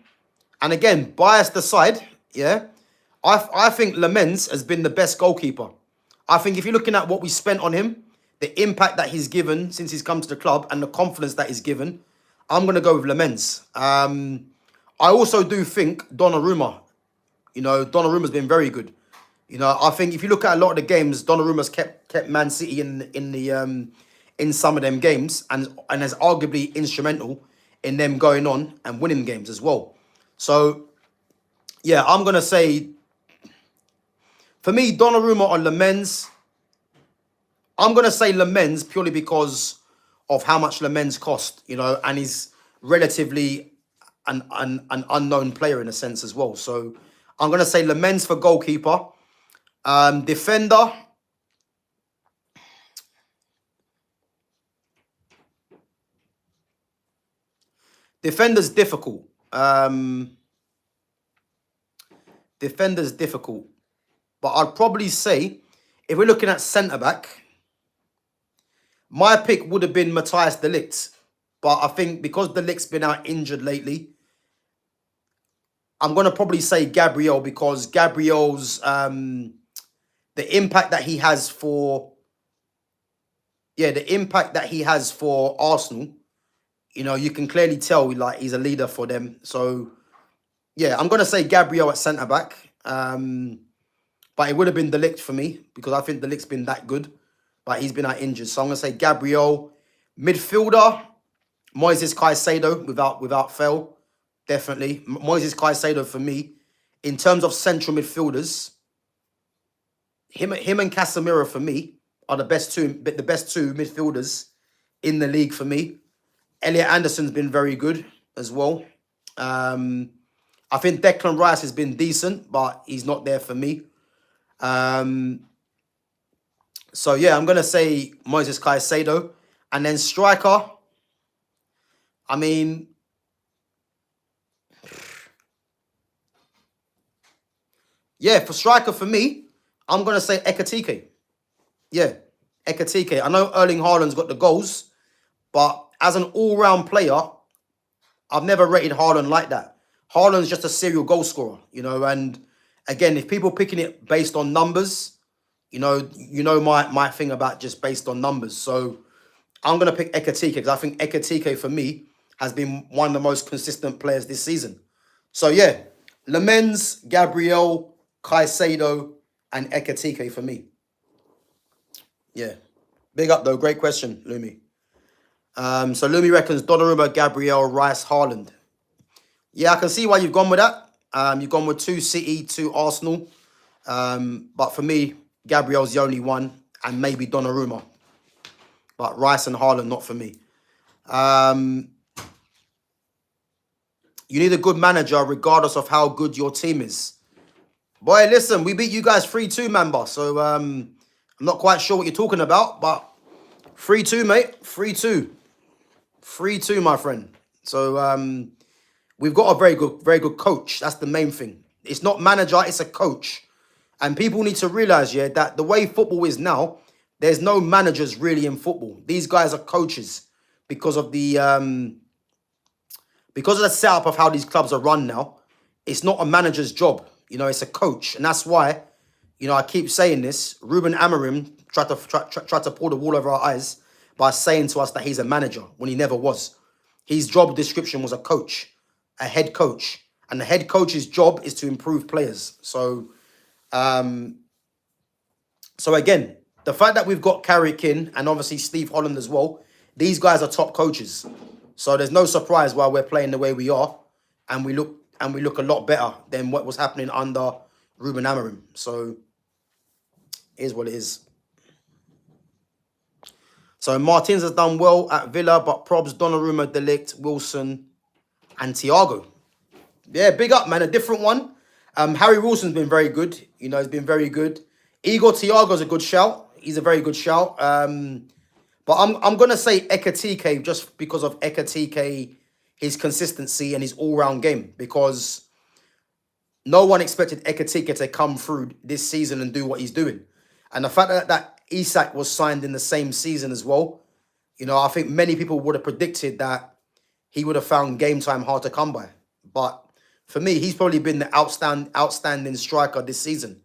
and again, biased aside, yeah, I think Lamens has been the best goalkeeper. I think if you're looking at what we spent on him, the impact that he's given since he's come to the club, and the confidence that he's given, I'm going to go with Lamens. I also do think Donnarumma. You know, Donnarumma's been very good. You know, I think if you look at a lot of the games, Donnarumma's kept Man City in some of them games, and is arguably instrumental in them going on and winning games as well. So, yeah, I'm gonna say, for me, Donnarumma or Lamens. I'm gonna say Lamens purely because of how much Lamens cost. You know, and he's relatively an unknown player in a sense as well. So I'm going to say Lamens for goalkeeper. Defender. Defender's difficult. Defender's difficult. But I'd probably say, if we're looking at centre-back, my pick would have been Matthias de Ligt. But I think because de Ligt's been out injured lately, I'm going to probably say Gabriel, because Gabriel's, the impact that he has for, Arsenal, you know, you can clearly tell, like, he's a leader for them. So, yeah, I'm going to say Gabriel at centre-back. But it would have been de Ligt for me, because I think de Ligt's been that good, but he's been out injured. So I'm going to say Gabriel. Midfielder, Moises Caicedo, without fail. Definitely. Moises Caicedo for me. In terms of central midfielders, him and Casemiro for me are the best two midfielders in the league for me. Elliot Anderson's been very good as well. I think Declan Rice has been decent, but he's not there for me. So yeah, I'm gonna say Moises Caicedo. And then striker, I mean, yeah, for striker for me, I'm going to say Ekatike. Yeah, Ekatike. I know Erling Haaland's got the goals, but as an all-round player, I've never rated Haaland like that. Haaland's just a serial goal scorer, you know, and again, if people picking it based on numbers, you know my thing about just based on numbers. So I'm going to pick Ekatike because I think Ekatike for me has been one of the most consistent players this season. So yeah, Lamens, Gabriel, Caicedo, and Ekatike for me. Yeah. Big up though. Great question, Lumi. So Lumi reckons Donnarumma, Gabriel, Rice, Haaland. Yeah, I can see why you've gone with that. You've gone with 2 City, 2 Arsenal. But for me, Gabriel's the only one, and maybe Donnarumma. But Rice and Haaland, not for me. You need a good manager regardless of how good your team is. Boy, listen, we beat you guys 3-2, Mamba. So I'm not quite sure what you're talking about, but 3-2, mate. 3-2. 3-2, my friend. So we've got a very good coach. That's the main thing. It's not manager, it's a coach. And people need to realize, yeah, that the way football is now, there's no managers really in football. These guys are coaches because of the setup of how these clubs are run now. It's not a manager's job. You know, it's a coach. And that's why, you know, I keep saying this. Ruben Amorim tried to pull the wool over our eyes by saying to us that he's a manager when he never was. His job description was a coach, a head coach. And the head coach's job is to improve players. So again, the fact that we've got Carrick in and obviously Steve Holland as well, these guys are top coaches. So there's no surprise why we're playing the way we are, and we look a lot better than what was happening under Ruben Amorim. So it is what it is. So Martins has done well at Villa, but probs Donnarumma, De Ligt, Wilson, and Thiago. Yeah, big up, man. A different one. Harry Wilson's been very good. You know, he's been very good. Igor Thiago's a good shout. He's a very good shout. But I'm gonna say Ekatike just because of Ekatike, his consistency and his all-round game. Because no one expected Ekatike to come through this season and do what he's doing. And the fact that Isak was signed in the same season as well, you know, I think many people would have predicted that he would have found game time hard to come by. But for me, he's probably been the outstanding striker this season.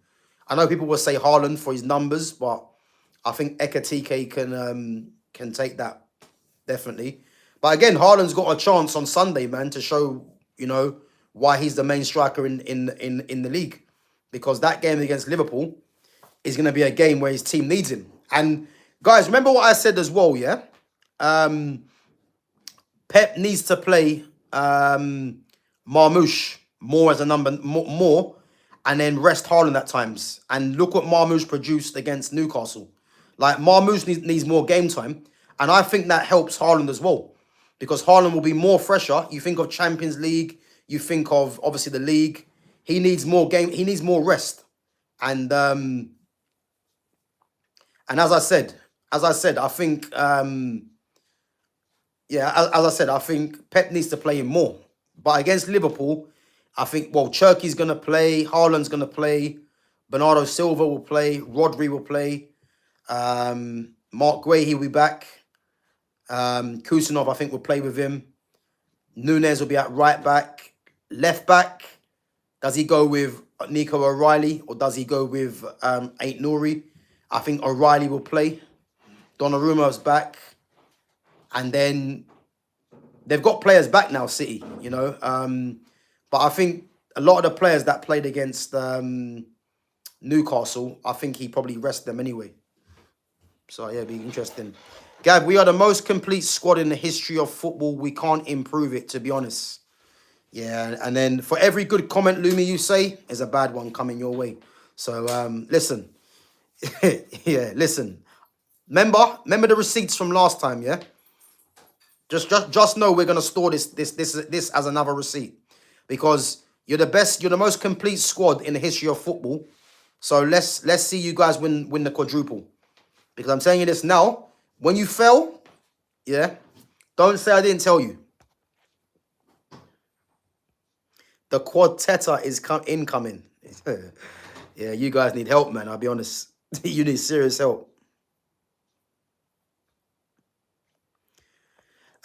I know people will say Haaland for his numbers, but I think Ekatike can take that, definitely. But again, Haaland's got a chance on Sunday, man, to show, you know, why he's the main striker in the league. Because that game against Liverpool is going to be a game where his team needs him. And guys, remember what I said as well, yeah? Pep needs to play Marmoush more as a number, more, and then rest Haaland at times. And look what Marmoush produced against Newcastle. Like, Marmoush needs more game time. And I think that helps Haaland as well. Because Haaland will be more fresher. You think of Champions League. You think of, obviously, the league. He needs more game. He needs more rest. And as I said, I think, as I said, I think Pep needs to play him more. But against Liverpool, I think, well, Cherky's going to play. Haaland's going to play. Bernardo Silva will play. Rodri will play. Mark Guehi will be back. Kusanov, I think, will play with him. Nunez will be at right back. Left back, does he go with Nico O'Reilly or does he go with Ait Nouri? I think O'Reilly will play. Donnarumma's back. And then they've got players back now, City, you know. But I think a lot of the players that played against Newcastle, I think he probably rested them anyway. So, yeah, it'd be interesting. Gav, we are the most complete squad in the history of football. We can't improve it, to be honest. Yeah, and then for every good comment, Lumi, you say, is a bad one coming your way. So, listen. Yeah, listen. Remember the receipts from last time, yeah? Just know we're gonna store this as another receipt. Because you're the best, you're the most complete squad in the history of football. So let's see you guys win the quadruple. Because I'm telling you this now, when you fail, Yeah? Don't say I didn't tell you. The Quadteta is incoming. Yeah, you guys need help, man. I'll be honest. You need serious help.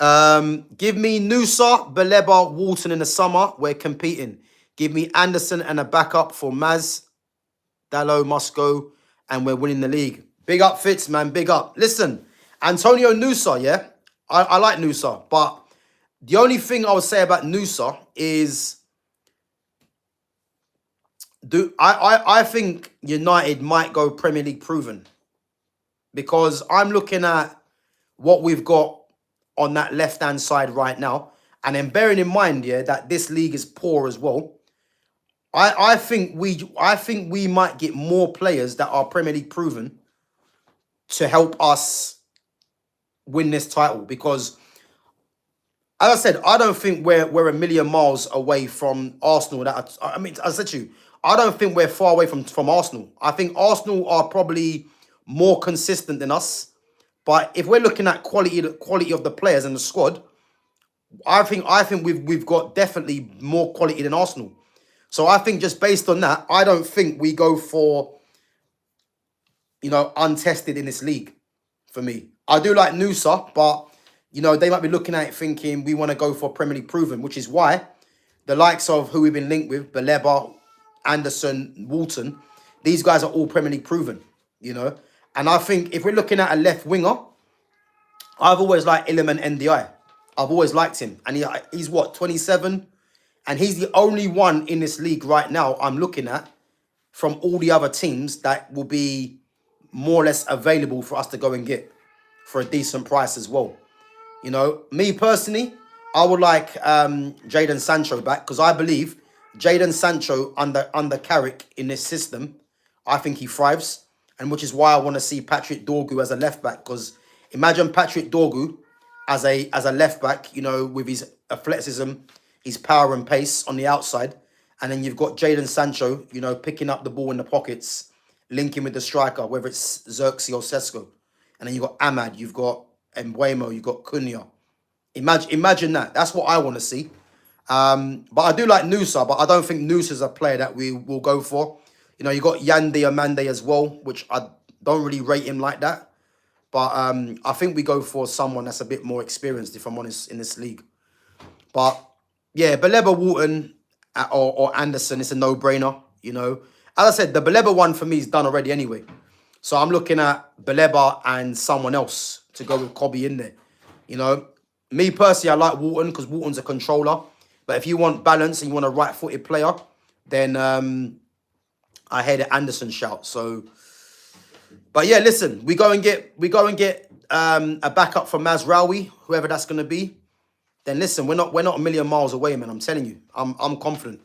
Give me Nusa, Baleba, Walton in the summer. We're competing. Give me Anderson and a backup for Maz. Dallo must go, and we're winning the league. Big up, Fitz, man. Big up. Listen, Antonio Nusa, yeah? I like Nusa, but the only thing I would say about Nusa is I think United might go Premier League proven, because I'm looking at what we've got on that left-hand side right now, and then bearing in mind, yeah, that this league is poor as well. I think we might get more players that are Premier League proven to help us win this title, because, as I said, I don't think we're a million miles away from Arsenal. I mean, I said to you, I don't think we're far away from Arsenal. I think Arsenal are probably more consistent than us. But if we're looking at quality of the players and the squad, I think we've got definitely more quality than Arsenal. So I think just based on that, I don't think we go for, untested in this league. For me, I do like Nusa, but they might be looking at it thinking we want to go for Premier League proven, which is why the likes of who we've been linked with, Baleba, Anderson, Walton, these guys are all Premier League proven, And I think if we're looking at a left winger, I've always liked Iliman NDI. I've always liked him. And he's what, 27? And he's the only one in this league right now I'm looking at from all the other teams that will be more or less available for us to go and get for a decent price as well. Me personally, I would like Jadon Sancho back, because I believe Jadon Sancho under Carrick in this system, I think he thrives, and which is why I want to see Patrick Dorgu as a left back. Because imagine Patrick Dorgu as a left back, with his athleticism, his power and pace on the outside, and then you've got Jadon Sancho, picking up the ball in the pockets, linking with the striker, whether it's Xerxes or Sesko, and then you've got Ahmad, you've got Mbeumo, you've got Cunha. Imagine that. That's what I want to see. But I do like Nusa, but I don't think Nusa's a player that we will go for. You got Yande Amande as well, which I don't really rate him like that. But I think we go for someone that's a bit more experienced, if I'm honest, in this league. But yeah, Baleba, Walton, or Anderson, it's a no-brainer, As I said, the Baleba one for me is done already anyway. So I'm looking at Baleba and someone else to go with Kobe in there. Me personally, I like Walton because Walton's a controller. But if you want balance and you want a right-footed player, then I hear the Anderson shout. So, but yeah, listen, we go and get a backup for Mazraoui, whoever that's going to be. Then listen, we're not a million miles away, man. I'm telling you, I'm confident.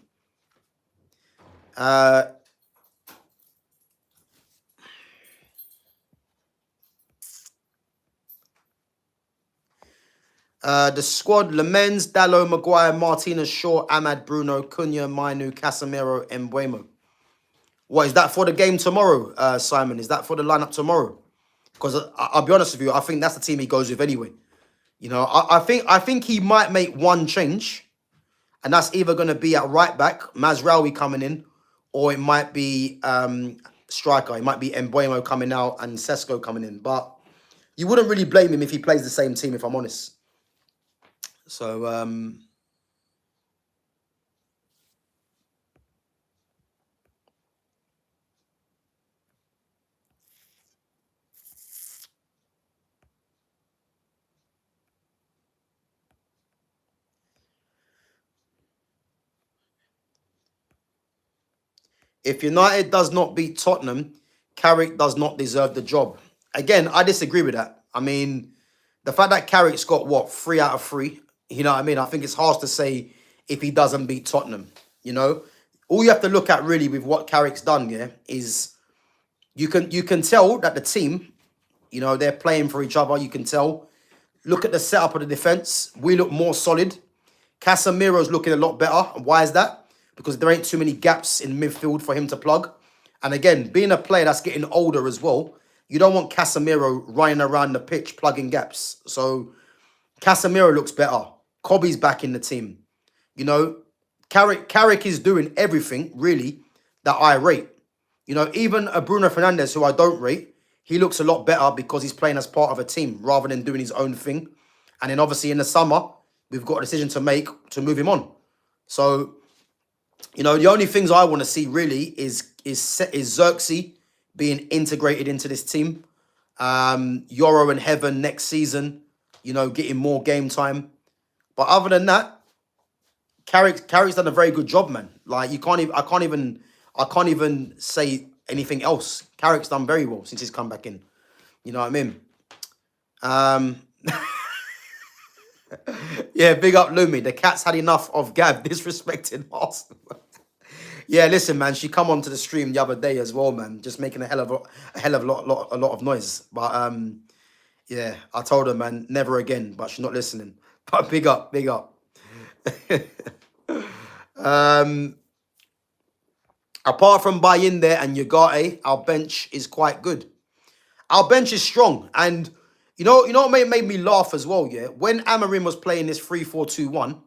The squad: Lamens, Dallo, Maguire, Martinez, Shaw, Ahmad, Bruno, Cunha, Mainu, Casemiro, Mbeumo. What is that for the game tomorrow, Simon? Is that for the lineup tomorrow? Because I'll be honest with you, I think that's the team he goes with anyway. I think he might make one change, and that's either going to be at right back, Mazraoui coming in, or it might be striker. It might be Mbeumo coming out and Sesko coming in. But you wouldn't really blame him if he plays the same team, if I'm honest. So, if United does not beat Tottenham, Carrick does not deserve the job. Again, I disagree with that. I mean, the fact that Carrick's got, 3 out of 3, you know what I mean? I think it's harsh to say if he doesn't beat Tottenham, All you have to look at really with what Carrick's done, is you can tell that the team, they're playing for each other. You can tell. Look at the setup of the defence. We look more solid. Casemiro's looking a lot better. Why is that? Because there ain't too many gaps in midfield for him to plug. And again, being a player that's getting older as well, you don't want Casemiro running around the pitch plugging gaps. So Casemiro looks better. Cobby's back in the team. You know, Carrick is doing everything, really, that I rate. You know, even a Bruno Fernandes, who I don't rate, he looks a lot better because he's playing as part of a team rather than doing his own thing. And then obviously in the summer, we've got a decision to make to move him on. So, you know, the only things I want to see really is Xerxes being integrated into this team. Yoro and Heaven next season, you know, getting more game time. But other than that, Carrick's done a very good job, man. Like I can't even say anything else. Carrick's done very well since he's come back in. You know what I mean? Yeah, big up Lumi. The cat's had enough of Gav disrespecting Arsenal. Yeah, listen, man. She come onto the stream the other day as well, man. Just making a hell of a lot of noise. But yeah, I told her, man, never again. But she's not listening. But big up, big up. Apart from Bayin there and Ugarte, our bench is quite good. Our bench is strong, and you know what made me laugh as well. Yeah, when Amorim was playing this 3-4-2-1,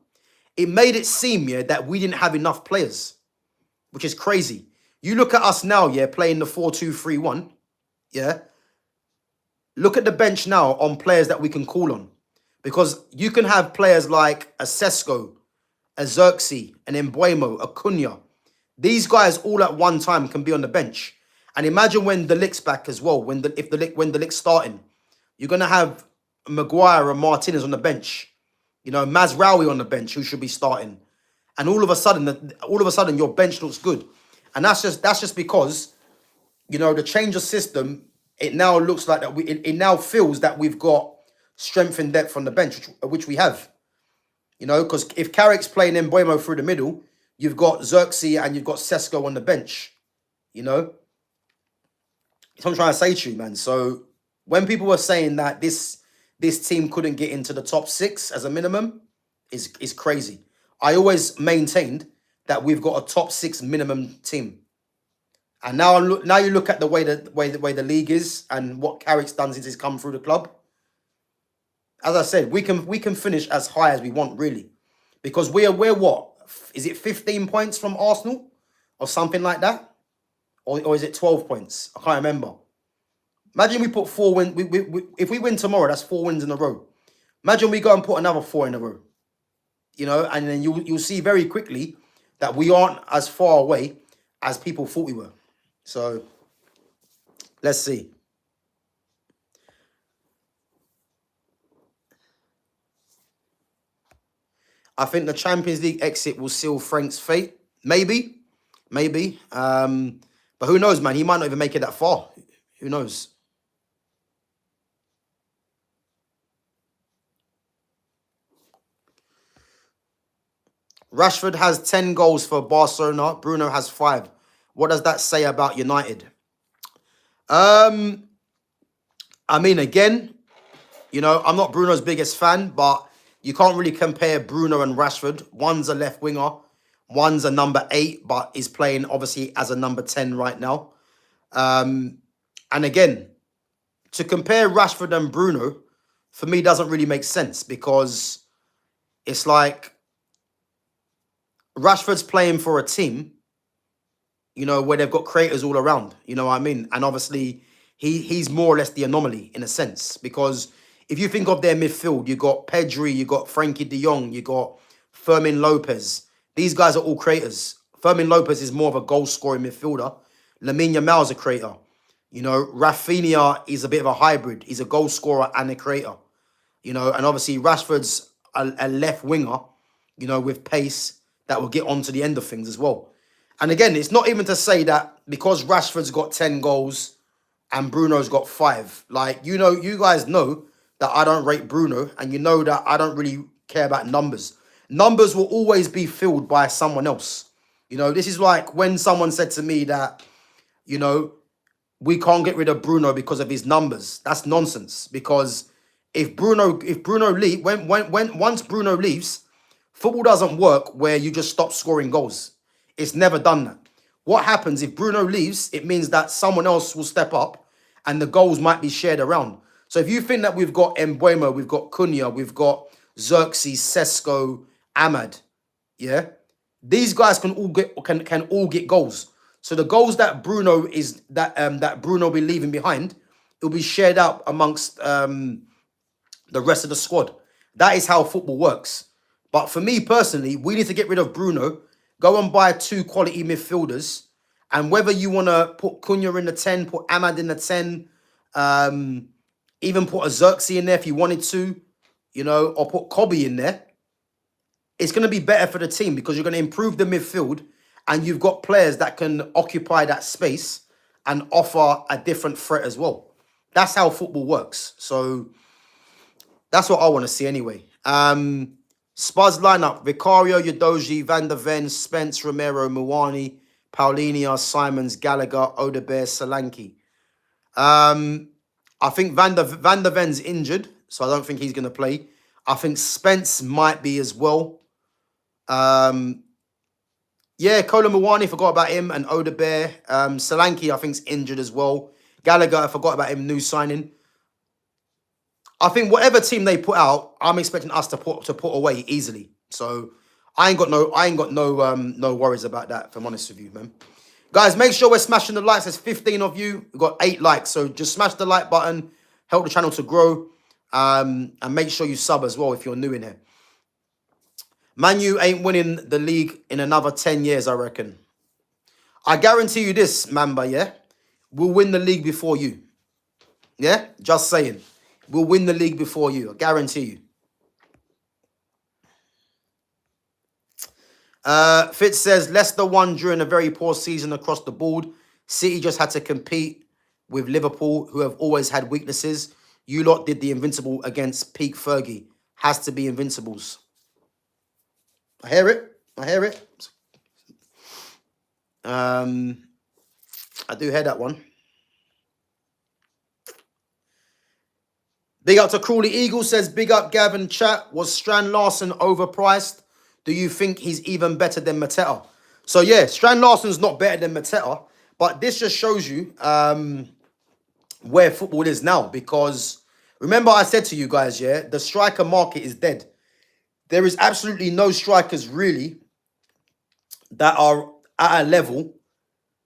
it made it seem that we didn't have enough players, which is crazy. You look at us now, playing the 4-2-3-1. Look at the bench now on players that we can call on, because you can have players like a Sesko, a Xerxes, an Embuemo, a Cunha. These guys all at one time can be on the bench. And imagine when the Lick's back as well. When the Lick's starting, you're gonna have Maguire and Martinez on the bench. You know, Mazraoui on the bench, who should be starting. And all of a sudden, your bench looks good. And that's just because, you know, the change of system. It now looks like that it now feels that we've got strength and depth on the bench, which we have. You know, because if Carrick's playing Embuemo through the middle, you've got Xerxes and you've got Sesko on the bench. You know, that's what I'm trying to say to you, man. So when people were saying that this team couldn't get into the top 6 as a minimum, is crazy. I always maintained that we've got a top 6 minimum team. And now you look at the way the league is and what Carrick's done since he's come through the club. As I said, we can finish as high as we want, really, because we're what? Is it 15 points from Arsenal or something like that, or is it 12 points? I can't remember. Imagine we put 4 wins. If we win tomorrow, that's 4 wins in a row. Imagine we go and put another 4 in a row. You know, and then you'll see very quickly that we aren't as far away as people thought we were. So let's see. I think the Champions League exit will seal Frank's fate. Maybe. But who knows, man? He might not even make it that far. Who knows? Rashford has 10 goals for Barcelona. Bruno has 5. What does that say about United? I mean, again, you know, I'm not Bruno's biggest fan, but you can't really compare Bruno and Rashford. One's a left winger. One's a number 8, but is playing, obviously, as a number 10 right now. And again, to compare Rashford and Bruno, for me, doesn't really make sense, because it's like Rashford's playing for a team, you know, where they've got creators all around. You know what I mean? And obviously, he's more or less the anomaly in a sense, because if you think of their midfield, you got Pedri, you got Frankie de Jong, you got Fermin Lopez. These guys are all creators. Fermin Lopez is more of a goal-scoring midfielder. Lamine Yamal's a creator. You know, Rafinha is a bit of a hybrid. He's a goal scorer and a creator. You know, and obviously Rashford's a left winger, you know, with pace that will get on to the end of things as well. And again, it's not even to say that because Rashford's got 10 goals and Bruno's got 5. Like, you know, you guys know that I don't rate Bruno, and you know that I don't really care about numbers. Numbers will always be filled by someone else. You know, this is like when someone said to me that, you know, we can't get rid of Bruno because of his numbers. That's nonsense, because if Bruno leave, once Bruno leaves, football doesn't work where you just stop scoring goals. It's never done that. What happens if Bruno leaves? It means that someone else will step up and the goals might be shared around. So if you think that we've got Mbuemo, we've got Cunha, we've got Xerxes, Sesko, Ahmad, yeah, these guys can all get goals. So the goals that that Bruno will be leaving behind, it will be shared out amongst the rest of the squad. That is how football works. But for me personally, we need to get rid of Bruno, go and buy 2 quality midfielders, and whether you want to put Cunha in the 10, put Ahmad in the 10, even put a Xerxes in there if you wanted to, you know, or put Kobe in there, it's going to be better for the team because you're going to improve the midfield and you've got players that can occupy that space and offer a different threat as well. That's how football works. So that's what I want to see anyway. Spurs lineup: Vicario, Udogie, Van der Ven, Spence, Romero, Muani, Paulinia, Simons, Gallagher, Odebear, Solanke. I think Van der Ven's injured, so I don't think he's going to play. I think Spence might be as well. Yeah, Kolo Muani, forgot about him, and Odebear. Solanke, I think, is injured as well. Gallagher, I forgot about him, new signing. I think whatever team they put out, I'm expecting us to put away easily. So I ain't got no worries about that, if I'm honest with you, man. Guys, make sure we're smashing the likes. There's 15 of you. We've got 8 likes. So just smash the like button. Help the channel to grow. And make sure you sub as well if you're new in here. Man U ain't winning the league in another 10 years, I reckon. I guarantee you this, Mamba, yeah? We'll win the league before you. Yeah? Just saying. We'll win the league before you. I guarantee you. Fitz says, Leicester won during a very poor season across the board. City just had to compete with Liverpool, who have always had weaknesses. You lot did the invincible against peak Fergie. Has to be invincibles. I hear it. I hear it. I do hear that one. Big up to Crawley Eagle, says, big up Gavin chat. Was Strand Larsen overpriced? Do you think he's even better than Mateta? So yeah, Strand Larsen's not better than Mateta, but this just shows you where football is now. Because remember I said to you guys, yeah, the striker market is dead. There is absolutely no strikers really that are at a level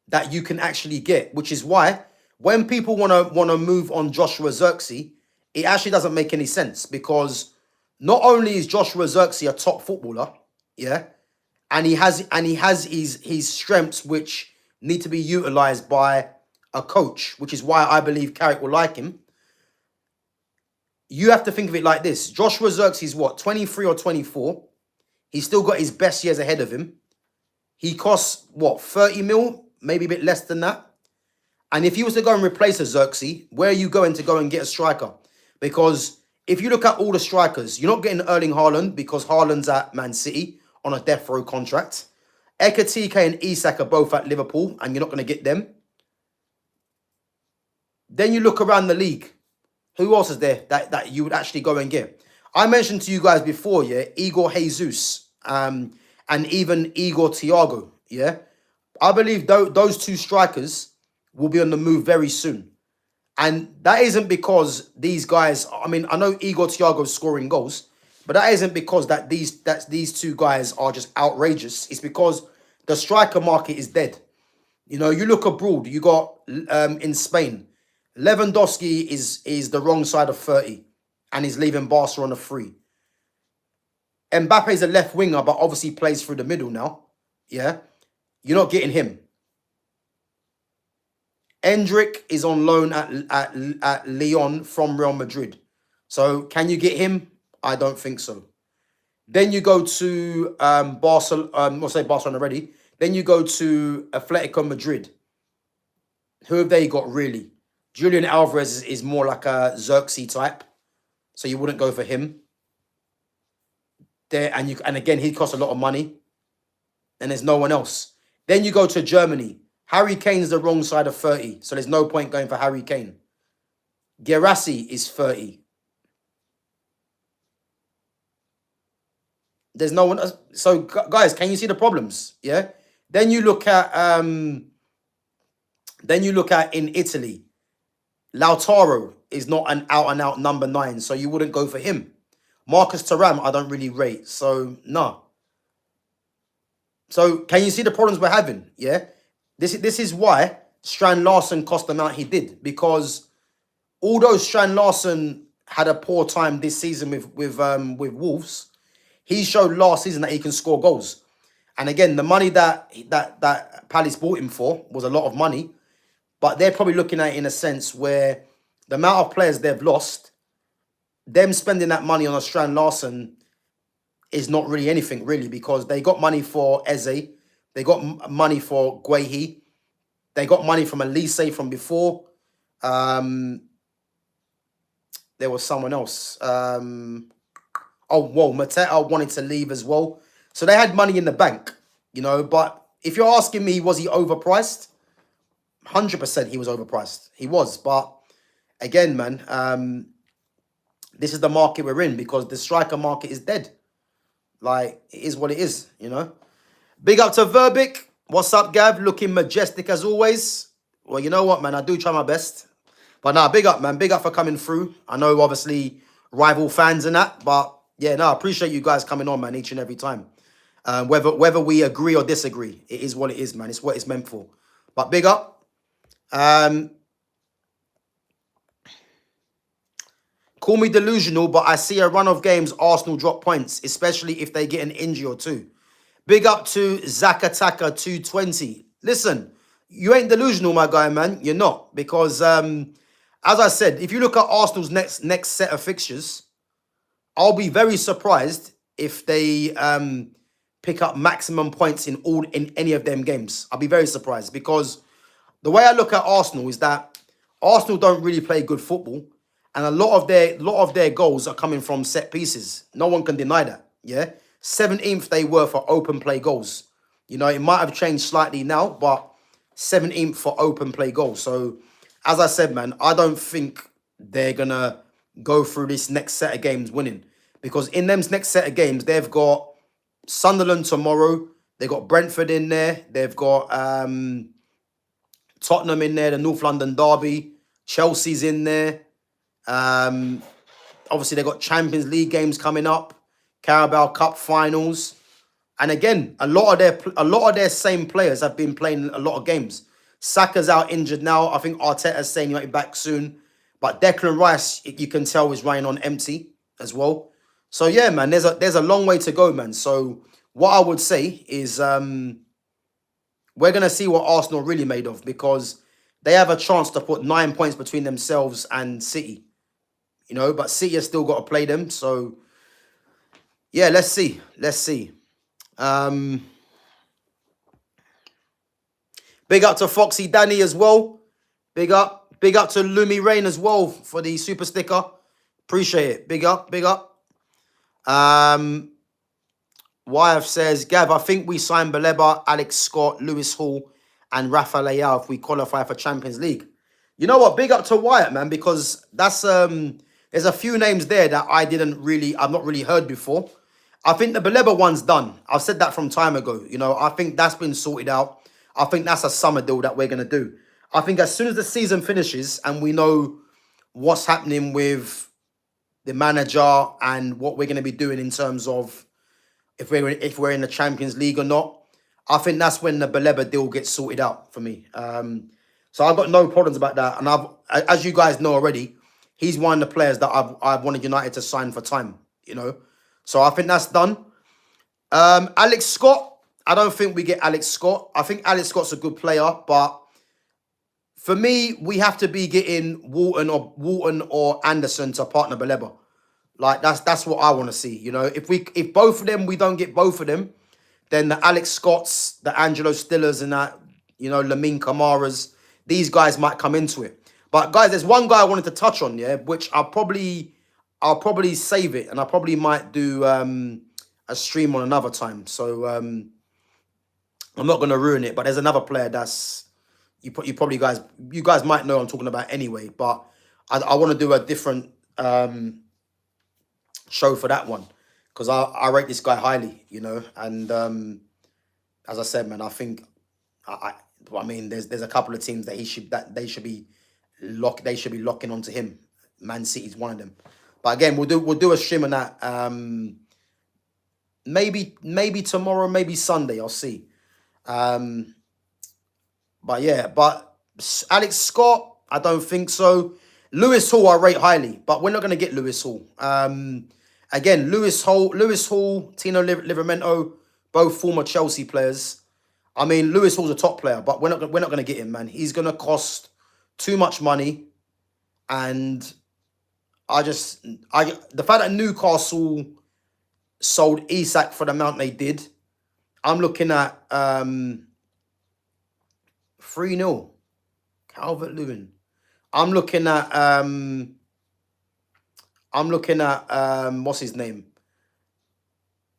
that you can actually get, which is why when people want to move on Joshua Xerxes, it actually doesn't make any sense, because not only is Joshua Xerxes a top footballer, yeah, and he has his strengths which need to be utilized by a coach, which is why I believe Carrick will like him. You have to think of it like this. Joshua Xerxes is what, 23 or 24? He's still got his best years ahead of him. He costs, what, 30 mil? Maybe a bit less than that. And if he was to go and replace a Xerxes, where are you going to go and get a striker? Because if you look at all the strikers, you're not getting Erling Haaland because Haaland's at Man City on a death row contract. Ekatike and Isak are both at Liverpool, and you're not going to get them. Then you look around the league. Who else is there that you would actually go and get? I mentioned to you guys before, yeah, Igor Jesus, and even Igor Thiago, yeah. I believe those 2 strikers will be on the move very soon. And that isn't because these guys, I mean, I know Igor Thiago's scoring goals, but that isn't because these 2 guys are just outrageous. It's because the striker market is dead. You know, you look abroad, you got in Spain, Lewandowski is the wrong side of 30 and he's leaving Barca on a free. Mbappe's a left winger, but obviously plays through the middle now. Yeah. You're not getting him. Endrick is on loan at Lyon from Real Madrid. So can you get him? I don't think so. Then you go to Barcelona. We'll say Barcelona already. Then you go to Atletico Madrid. Who have they got really? Julian Alvarez is more like a Xerxes type, so you wouldn't go for him. There and again he costs a lot of money, and there's no one else. Then you go to Germany. Harry Kane's the wrong side of 30, so there's no point going for Harry Kane. Guirassy is 30. There's no one else. So, guys, can you see the problems? Yeah. Then you look at in Italy, Lautaro is not an out-and-out number 9, so you wouldn't go for him. Marcus Thuram, I don't really rate, so no. So can you see the problems we're having? Yeah, this is why Strand Larsen cost the amount he did, because although Strand Larsen had a poor time this season with Wolves, he showed last season that he can score goals. And again, the money that Palace bought him for was a lot of money, but they're probably looking at it in a sense where the amount of players they've lost, them spending that money on a Strand Larsen is not really anything, really, because they got money for Eze, they got money for Guehi, they got money from Elise from before. There was someone else. Mateta wanted to leave as well. So they had money in the bank, you know. But if you're asking me, was he overpriced? 100% he was overpriced. He was. But again, man, this is the market we're in, because the striker market is dead. Like, it is what it is, you know. Big up to Verbic. What's up, Gav? Looking majestic as always. Well, you know what, man? I do try my best. But nah, big up, man. Big up for coming through. I know, obviously, rival fans and that. But, yeah, no, I appreciate you guys coming on, man, each and every time. Whether we agree or disagree, it is what it is, man. It's what it's meant for. But big up. Call me delusional, but I see a run of games Arsenal drop points, especially if they get an injury or two. Big up to Zakataka 220. Listen, you ain't delusional, my guy, man. You're not. Because, as I said, if you look at Arsenal's next set of fixtures, I'll be very surprised if they pick up maximum points in any of them games. I'll be very surprised, because the way I look at Arsenal is that Arsenal don't really play good football. And a lot of their goals are coming from set pieces. No one can deny that. Yeah, 17th they were for open play goals. You know, it might have changed slightly now, but 17th for open play goals. So, as I said, man, I don't think they're gonna go through this next set of games winning, because in them next set of games they've got Sunderland tomorrow. They got Brentford in there. They've got Tottenham in there. The North London derby. Chelsea's in there. Obviously, they got Champions League games coming up, Carabao Cup finals, and again, a lot of their same players have been playing a lot of games. Saka's out injured now. I think Arteta's saying he'll be back soon, but Declan Rice, you can tell, is running on empty as well. So yeah, man, there's a long way to go, man. So what I would say is we're gonna see what Arsenal are really made of, because they have a chance to put 9 points between themselves and City. You know, but City has still got to play them. So, yeah, let's see. Let's see. Big up to Foxy Danny as well. Big up. Big up to Lumi Rain as well for the super sticker. Appreciate it. Big up. Big up. YF says, Gav, I think we sign Baleba, Alex Scott, Lewis Hall, and Rafa Leao if we qualify for Champions League. You know what? Big up to Wyatt, man, because that's there's a few names there that I've not really heard before. I think the Baleba one's done. I've said that from time ago. You know, I think that's been sorted out. I think that's a summer deal that we're gonna do. I think as soon as the season finishes and we know what's happening with the manager and what we're gonna be doing in terms of if we're in the Champions League or not, I think that's when the Baleba deal gets sorted out for me. So I've got no problems about that. And as you guys know already, he's one of the players that I've wanted United to sign for time, you know. So I think that's done. Alex Scott, I don't think we get Alex Scott. I think Alex Scott's a good player, but for me, we have to be getting Walton or Anderson to partner Baleba. Like that's what I want to see. You know, if both of them, we don't get both of them, then the Alex Scotts, the Angelo Stillers, and that, you know, Lamine Kamaras, these guys might come into it. But guys, there's one guy I wanted to touch on, yeah, which I'll probably save it, and I probably might do a stream on another time. So I'm not gonna ruin it. But there's another player that's you guys might know I'm talking about anyway. But I want to do a different show for that one, because I rate this guy highly, you know. And as I said, man, I think I mean there's a couple of teams that they should be locking onto him. Man City's one of them. But again, we'll do a stream on that. Maybe tomorrow, maybe Sunday. I'll see. But yeah, but Alex Scott, I don't think so. Lewis Hall, I rate highly, but we're not going to get Lewis Hall. Again, Lewis Hall, Tino Livramento, both former Chelsea players. I mean, Lewis Hall's a top player, but we're not going to get him, man. He's going to cost too much money, and the fact that Newcastle sold Isak for the amount they did, I'm looking at 3-0. Calvert-Lewin. I'm looking at what's his name?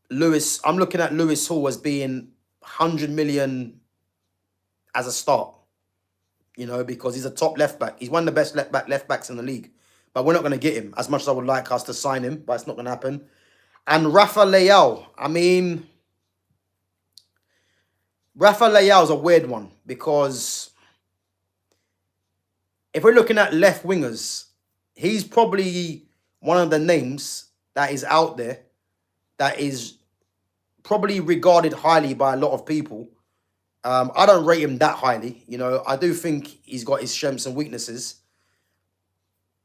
Lewis. I'm looking at Lewis Hall as being 100 million as a start. You know, because he's a top left back. He's one of the best left backs in the league. But we're not going to get him as much as I would like us to sign him, but it's not going to happen. And Rafa Leao. I mean, Rafa Leao is a weird one because if we're looking at left wingers, he's probably one of the names that is out there that is probably regarded highly by a lot of people. I don't rate him that highly. You know, I do think he's got his strengths and weaknesses.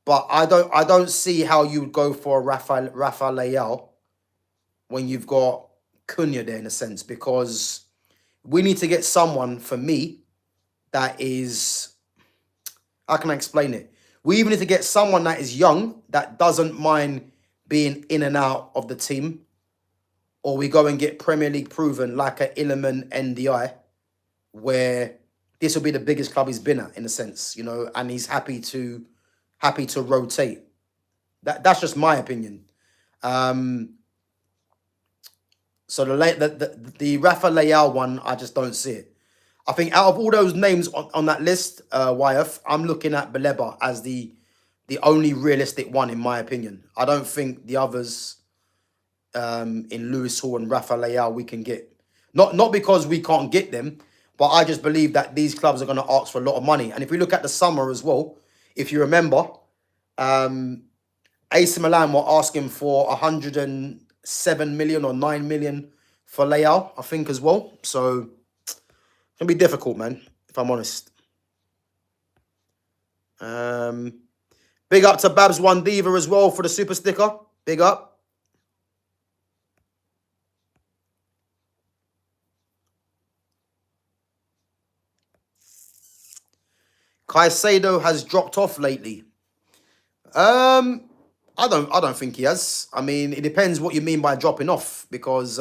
But I don't see how you would go for a Rafa Leao when you've got Cunha there in a sense, because we need to get someone, for me, that is, how can I explain it? We even need to get someone that is young, that doesn't mind being in and out of the team, or we go and get Premier League proven like a Illiman NDI, where this will be the biggest club he's been at in a sense, you know, and he's happy to rotate. That's just my opinion. So the Rafa Leao one, I just don't see it. I think out of all those names on that list, YF, I'm looking at Baleba as the only realistic one in my opinion. I don't think the others in Lewis Hall and Rafa Leao we can get. Not because we can't get them, but I just believe that these clubs are going to ask for a lot of money. And if we look at the summer as well, if you remember, AC Milan were asking for 107 million or 9 million for Leao, I think, as well. So it's going to be difficult, man, if I'm honest. Big up to Babs One Diva as well for the super sticker. Big up. Caicedo has dropped off lately. I don't think he has. I mean, it depends what you mean by dropping off, because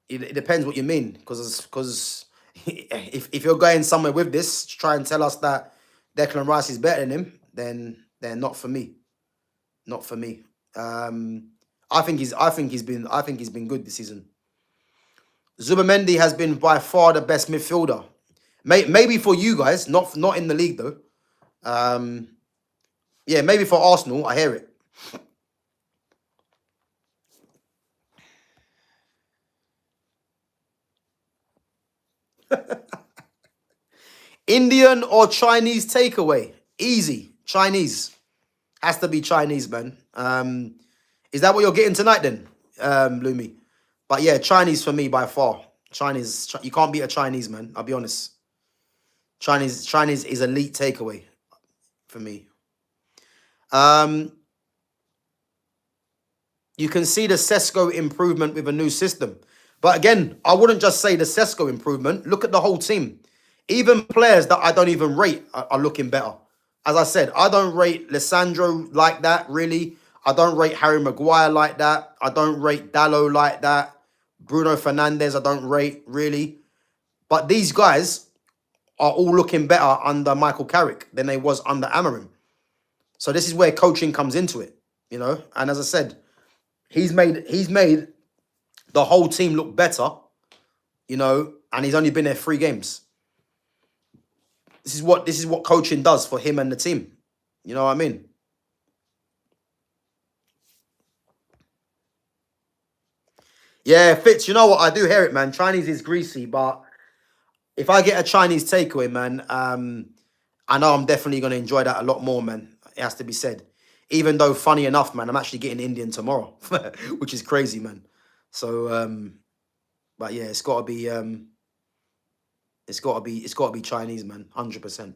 it depends what you mean. Because if you're going somewhere with this to try and tell us that Declan Rice is better than him, then not for me. Not for me. I think he's been good this season. Zubamendi has been by far the best midfielder. Maybe for you guys, not in the league though. Yeah, maybe for Arsenal, I hear it. Indian or Chinese takeaway? Easy. Chinese. Has to be Chinese, man. Is that what you're getting tonight then, Lumi? But yeah, Chinese for me by far. Chinese. You can't beat a Chinese, man. I'll be honest. Chinese is elite takeaway for me. You can see the Sesko improvement with a new system. But again, I wouldn't just say the Sesko improvement. Look at the whole team. Even players that I don't even rate are looking better. As I said, I don't rate Lissandro like that, really. I don't rate Harry Maguire like that. I don't rate Dallo like that. Bruno Fernandes, I don't rate, really. But these guys are all looking better under Michael Carrick than they was under Amorim. So this is where coaching comes into it, you know. And as I said, he's made the whole team look better, you know, and he's only been there 3 games. This is what coaching does for him and the team. You know what I mean? Yeah, Fitz, you know what? I do hear it, man. Chinese is greasy, but if I get a Chinese takeaway, man, I know I'm definitely going to enjoy that a lot more, man. It has to be said. Even though, funny enough, man, I'm actually getting Indian tomorrow, which is crazy, man. So, but yeah, it's got to be, it's got to be Chinese, man, 100%.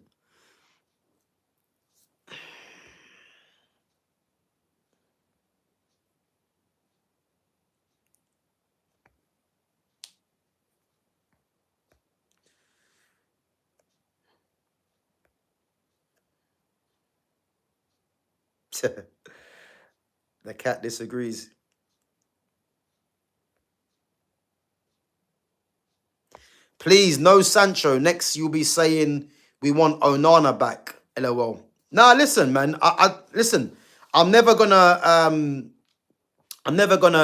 The cat disagrees. Please, no Sancho. Next, you'll be saying we want Onana back. LOL. Nah, listen, man. I listen. I'm never gonna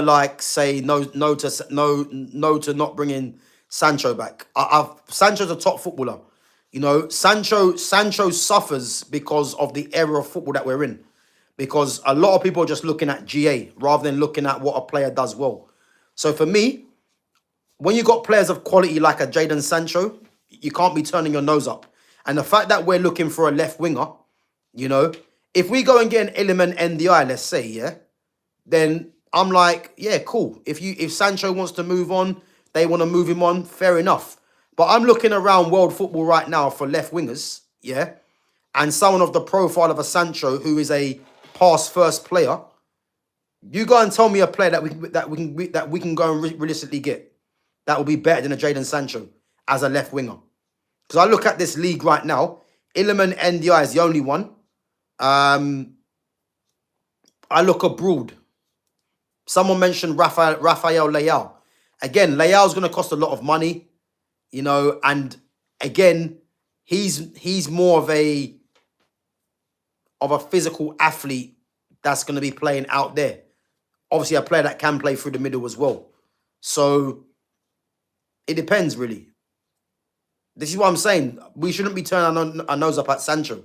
like say no to not bringing Sancho back. Sancho's a top footballer. You know, Sancho suffers because of the era of football that we're in. Because a lot of people are just looking at GA rather than looking at what a player does well. So for me, when you got players of quality like a Jadon Sancho, you can't be turning your nose up. And the fact that we're looking for a left winger, you know, if we go and get an Element NDI, let's say, yeah, then I'm like, yeah, cool. If Sancho wants to move on, they want to move him on, fair enough. But I'm looking around world football right now for left wingers, yeah, and someone of the profile of a Sancho who is a pass first player. You go and tell me a player that we can go and realistically get that will be better than a Jadon Sancho as a left winger. Because I look at this league right now, Illiman NDI is the only one. I look abroad. Someone mentioned Rafael Leao. Again, Leao's going to cost a lot of money, you know, and again, he's more of a physical athlete that's going to be playing out there. Obviously, a player that can play through the middle as well. So it depends, really. This is what I'm saying. We shouldn't be turning our nose up at Sancho.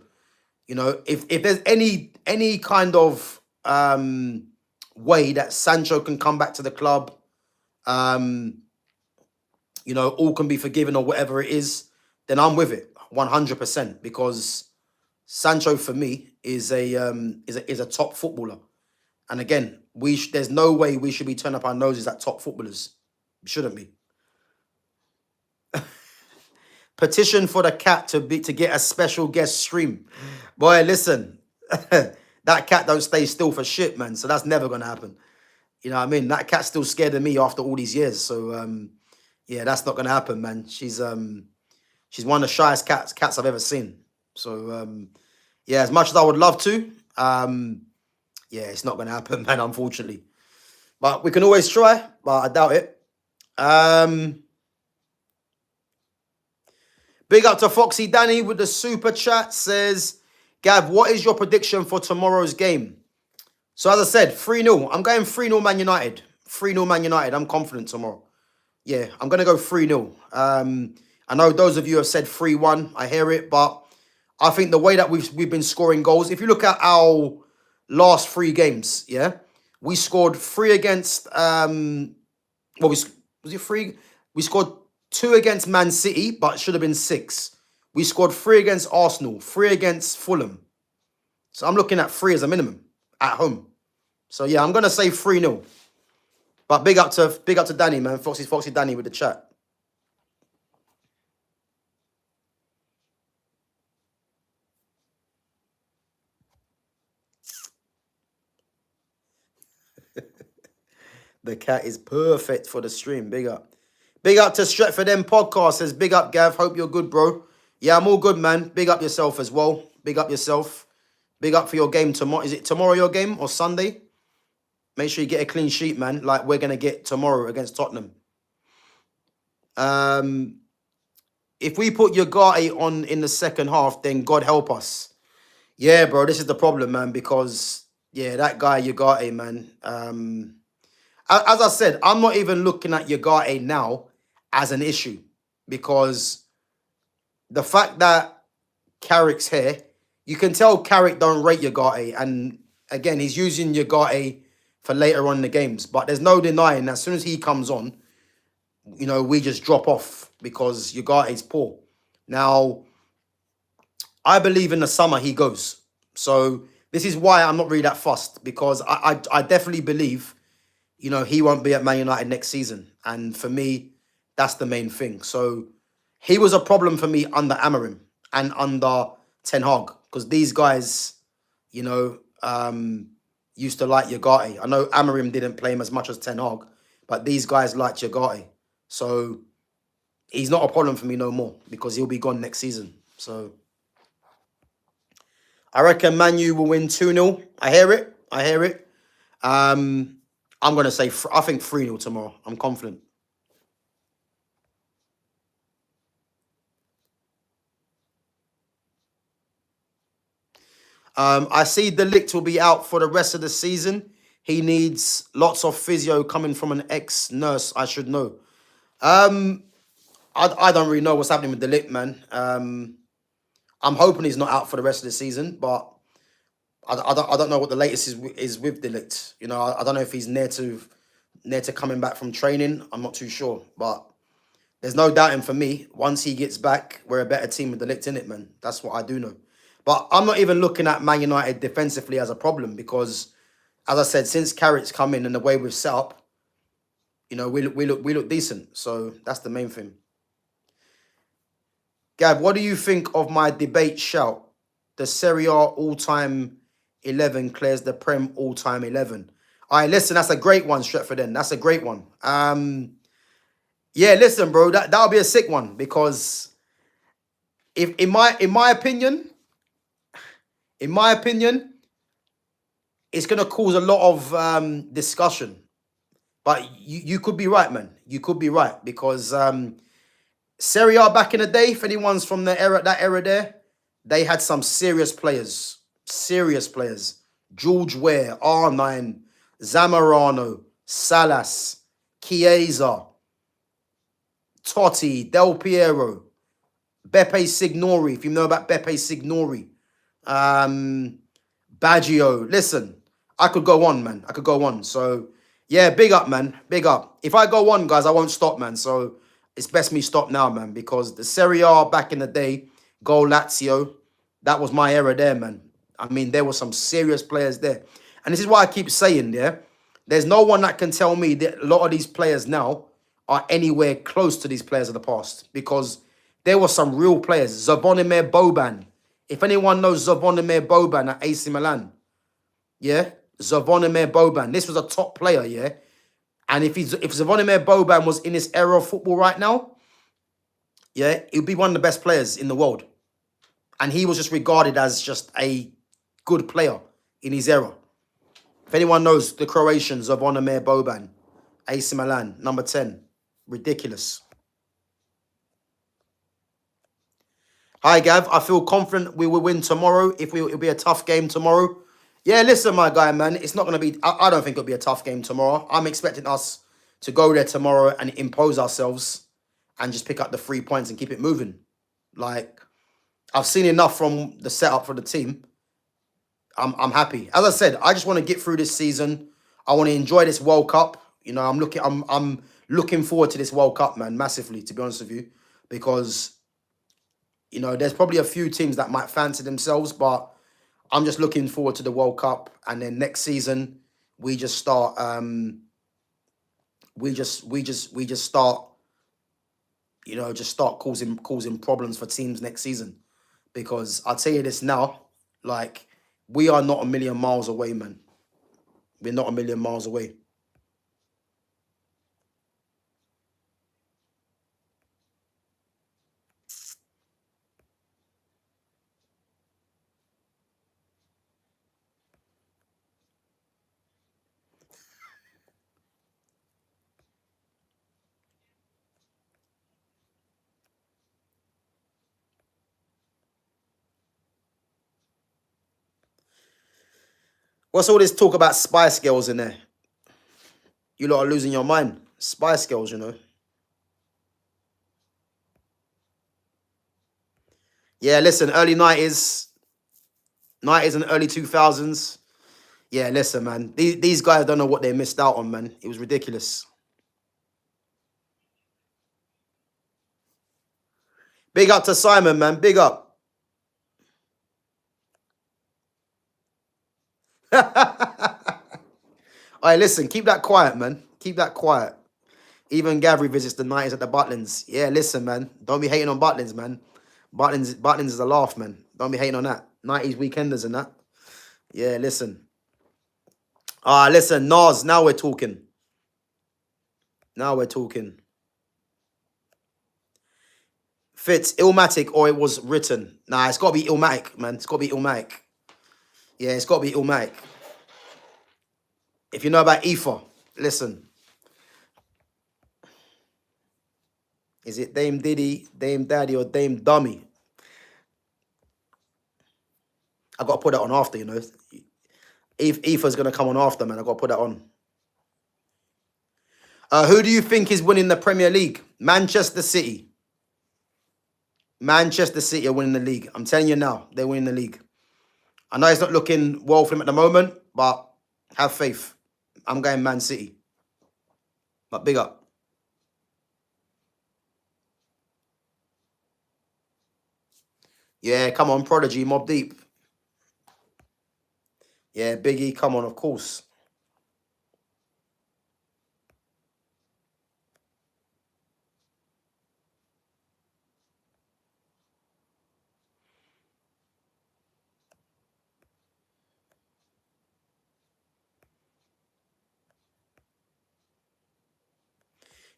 You know, if there's any kind of way that Sancho can come back to the club, you know, all can be forgiven or whatever it is, then I'm with it 100% because Sancho for me is a top footballer. And again, there's no way we should be turning up our noses at top footballers. Shouldn't be. Petition for the cat to get a special guest stream. Boy, listen, that cat don't stay still for shit, man. So that's never gonna happen. You know what I mean? That cat's still scared of me after all these years. So yeah, that's not gonna happen, man. She's one of the shyest cats I've ever seen. So yeah, as much as I would love to, yeah, it's not gonna happen, man, unfortunately. But we can always try, but I doubt it. Big up to Foxy Danny with the super chat. Says, Gav, what is your prediction for tomorrow's game? So as I said, 3-0. I'm going 3-0 Man United. 3-0 Man United. I'm confident tomorrow. Yeah, I'm going to go 3-0. I know those of you have said 3-1. I hear it, but I think the way that we've been scoring goals, if you look at our last 3 games, yeah, we scored 3 against, was it 3? We scored 2 against Man City, but it should have been 6. We scored 3 against Arsenal, 3 against Fulham. So I'm looking at 3 as a minimum at home. So yeah, I'm gonna say 3-0. But big up to Danny, man. Foxy Danny with the chat. The cat is perfect for the stream. Big up. Big up to Stretford M Podcast. Says, big up, Gav. Hope you're good, bro. Yeah, I'm all good, man. Big up yourself as well. Big up yourself. Big up for your game tomorrow. Is it tomorrow your game or Sunday? Make sure you get a clean sheet, man, like we're going to get tomorrow against Tottenham. If we put Ugarte on in the second half, then God help us. Yeah, bro, this is the problem, man, because, yeah, that guy Ugarte, man. As I said, I'm not even looking at Ugarte now as an issue because the fact that Carrick's here, you can tell Carrick don't rate Ugarte. And again, he's using Ugarte for later on in the games. But there's no denying as soon as he comes on, you know, we just drop off because Ugarte's poor. Now, I believe in the summer he goes. So this is why I'm not really that fussed, because I definitely believe, you know, he won't be at Man United next season. And for me, that's the main thing. So he was a problem for me under Amorim and under Ten Hag, because these guys, you know, used to like Ugarte. I know Amorim didn't play him as much as Ten Hag, but these guys liked Ugarte. So he's not a problem for me no more, because he'll be gone next season. So I reckon Man U will win 2-0. I hear it. I hear it. I'm going to say, I think 3-0 tomorrow. I'm confident. I see De Ligt will be out for the rest of the season. He needs lots of physio coming from an ex-nurse, I should know. I don't really know what's happening with De Ligt, man. I'm hoping he's not out for the rest of the season, but I don't know what the latest is with De Ligt. You know, I don't know if he's near to coming back from training. I'm not too sure, but there's no doubting for me. Once he gets back, we're a better team with De Ligt in it, man. That's what I do know. But I'm not even looking at Man United defensively as a problem, because, as I said, since Carrick's come in and the way we've set up, you know, we look decent. So that's the main thing. Gav, what do you think of my debate shout? The Serie A all-time 11 clears the Prem all-time 11. All right, listen, that's a great one, Stretford. Then that's a great one. Yeah, listen, bro, that'll be a sick one, because if in my opinion, it's gonna cause a lot of discussion. But you could be right, man. You could be right, because Serie A back in the day, if anyone's from that era there, they had some serious players. Serious players. George Ware, R9, Zamorano, Salas, Chiesa, Totti, Del Piero, Beppe Signori, if you know about Beppe Signori, Baggio. Listen, I could go on, man. I could go on. So, yeah, big up, man. Big up. If I go on, guys, I won't stop, man. So, it's best me stop now, man, because the Serie A back in the day, Go Lazio, that was my era there, man. I mean, there were some serious players there. And this is why I keep saying, yeah, there's no one that can tell me that a lot of these players now are anywhere close to these players of the past, because there were some real players. Zvonimir Boban. If anyone knows Zvonimir Boban at AC Milan, yeah, Zvonimir Boban. This was a top player, yeah. And if Zvonimir Boban was in this era of football right now, yeah, he would be one of the best players in the world. And he was just regarded as just a good player in his era. If anyone knows the Croatian Zvonimir Boban, AC Milan, number 10. Ridiculous. Hi, Gav. I feel confident we will win tomorrow. It'll be a tough game tomorrow. Yeah, listen, my guy, man. It's not going to be... I don't think it'll be a tough game tomorrow. I'm expecting us to go there tomorrow and impose ourselves and just pick up the 3 points and keep it moving. Like, I've seen enough from the setup for the team. I'm happy. As I said, I just want to get through this season. I want to enjoy this World Cup. You know, I'm looking forward to this World Cup, man, massively, to be honest with you, because, you know, there's probably a few teams that might fancy themselves, but I'm just looking forward to the World Cup, and then next season we just start. We just start. You know, just start causing problems for teams next season, because I'll tell you this now, like, we are not a million miles away, man. We're not a million miles away. What's all this talk about Spice Girls in there? You lot are losing your mind. Spice Girls, you know. Yeah, listen, early 90s and early 2000s. Yeah, listen, man. These guys don't know what they missed out on, man. It was ridiculous. Big up to Simon, man. Big up. Alright, listen, keep that quiet, man. Keep that quiet. Even Gavri visits the 90s at the Butlins. Yeah, listen, man. Don't be hating on Butlins, man. Butlins is a laugh, man. Don't be hating on that. 90s weekenders and that. Yeah, listen. Listen, Nas, now we're talking. Now we're talking. Fitz, Illmatic or it was written? Nah, it's got to be Illmatic, man. It's got to be Illmatic. Yeah, it's got to be Illmatic. If you know about Ether, listen. Is it Dame Diddy, Dame Daddy, or Dame Dummy? I got to put that on after, you know. Ether's going to come on after, man. I got to put that on. Who do you think is winning the Premier League? Manchester City. Manchester City are winning the league. I'm telling you now, they're winning the league. I know it's not looking well for them at the moment, but have faith. I'm going Man City. But big up. Yeah, come on, Prodigy, Mob Deep. Yeah, Biggie, come on, of course.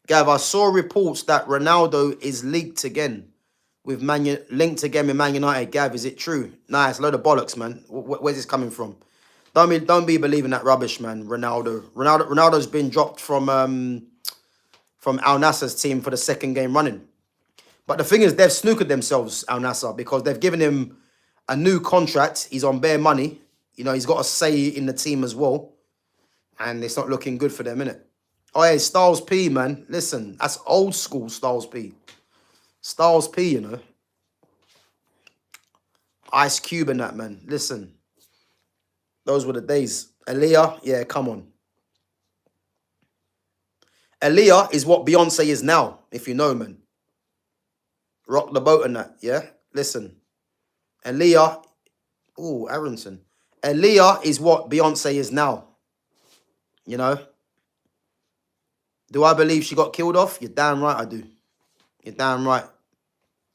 Gav, I saw reports that Ronaldo is linked again with Man United. Gav, is it true? Nah, it's a load of bollocks, man. Where's this coming from? Don't be believing that rubbish, man. Ronaldo's been dropped from Al Nassr's team for the second game running. But the thing is, they've snookered themselves, Al Nassr, because they've given him a new contract. He's on bare money. You know, he's got a say in the team as well. And it's not looking good for them, innit? Oh, yeah, Styles P, man. Listen, that's old school Styles P. Styles P, you know. Ice Cube and that, man. Listen. Those were the days. Aaliyah, yeah, come on. Aaliyah is what Beyonce is now, if you know, man. Rock the boat and that, yeah? Listen. Aaliyah, ooh, Aronson. Aaliyah is what Beyonce is now. You know? Do I believe she got killed off? You're damn right I do. You're damn right.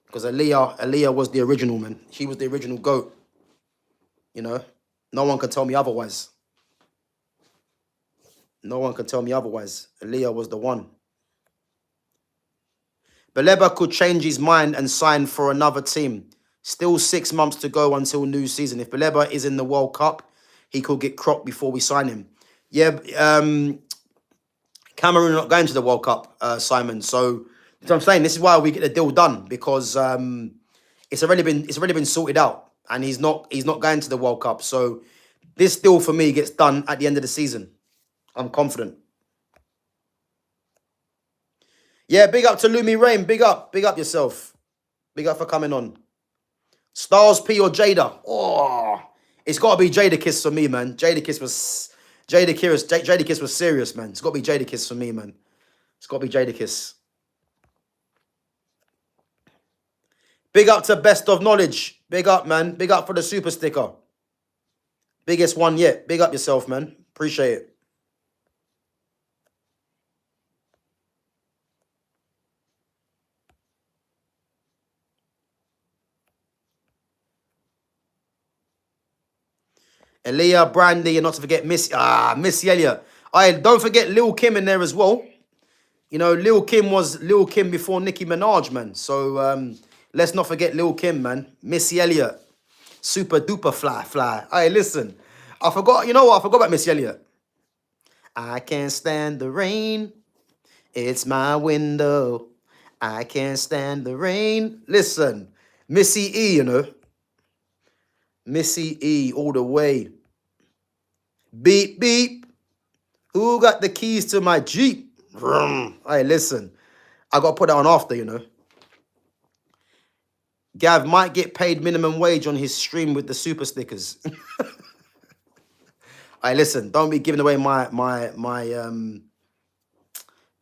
Because Aaliyah was the original, man. She was the original GOAT. You know? No one can tell me otherwise. No one can tell me otherwise. Aaliyah was the one. Baleba could change his mind and sign for another team. Still 6 months to go until new season. If Baleba is in the World Cup, he could get cropped before we sign him. Yeah, Cameroon are not going to the World Cup, Simon. So I'm saying this is why we get the deal done, because it's already been sorted out, and he's not going to the World Cup. So this deal for me gets done at the end of the season. I'm confident. Yeah, big up to Lumi Rain. Big up yourself. Big up for coming on. Styles P or Jada? Oh, it's got to be Jadakiss for me, man. Jadakiss was serious, man. It's got to be Jadakiss for me, man. It's got to be Jadakiss. Big up to Best of Knowledge. Big up, man. Big up for the super sticker. Biggest one yet. Big up yourself, man. Appreciate it. Aaliyah, Brandy, and not to forget Missy Elliott. Don't forget Lil Kim in there as well. You know, Lil Kim before Nicki Minaj, man. So let's not forget Lil Kim, man. Missy Elliott. Super duper fly. Hey, listen. I forgot, you know what? I forgot about Missy Elliott. I can't stand the rain. It's my window. I can't stand the rain. Listen. Missy E, you know. Missy E all the way. Beep, beep. Who got the keys to my Jeep? Vroom. Hey, listen. I got to put that on after, you know. Gav might get paid minimum wage on his stream with the super stickers. Hey, listen. Don't be giving away my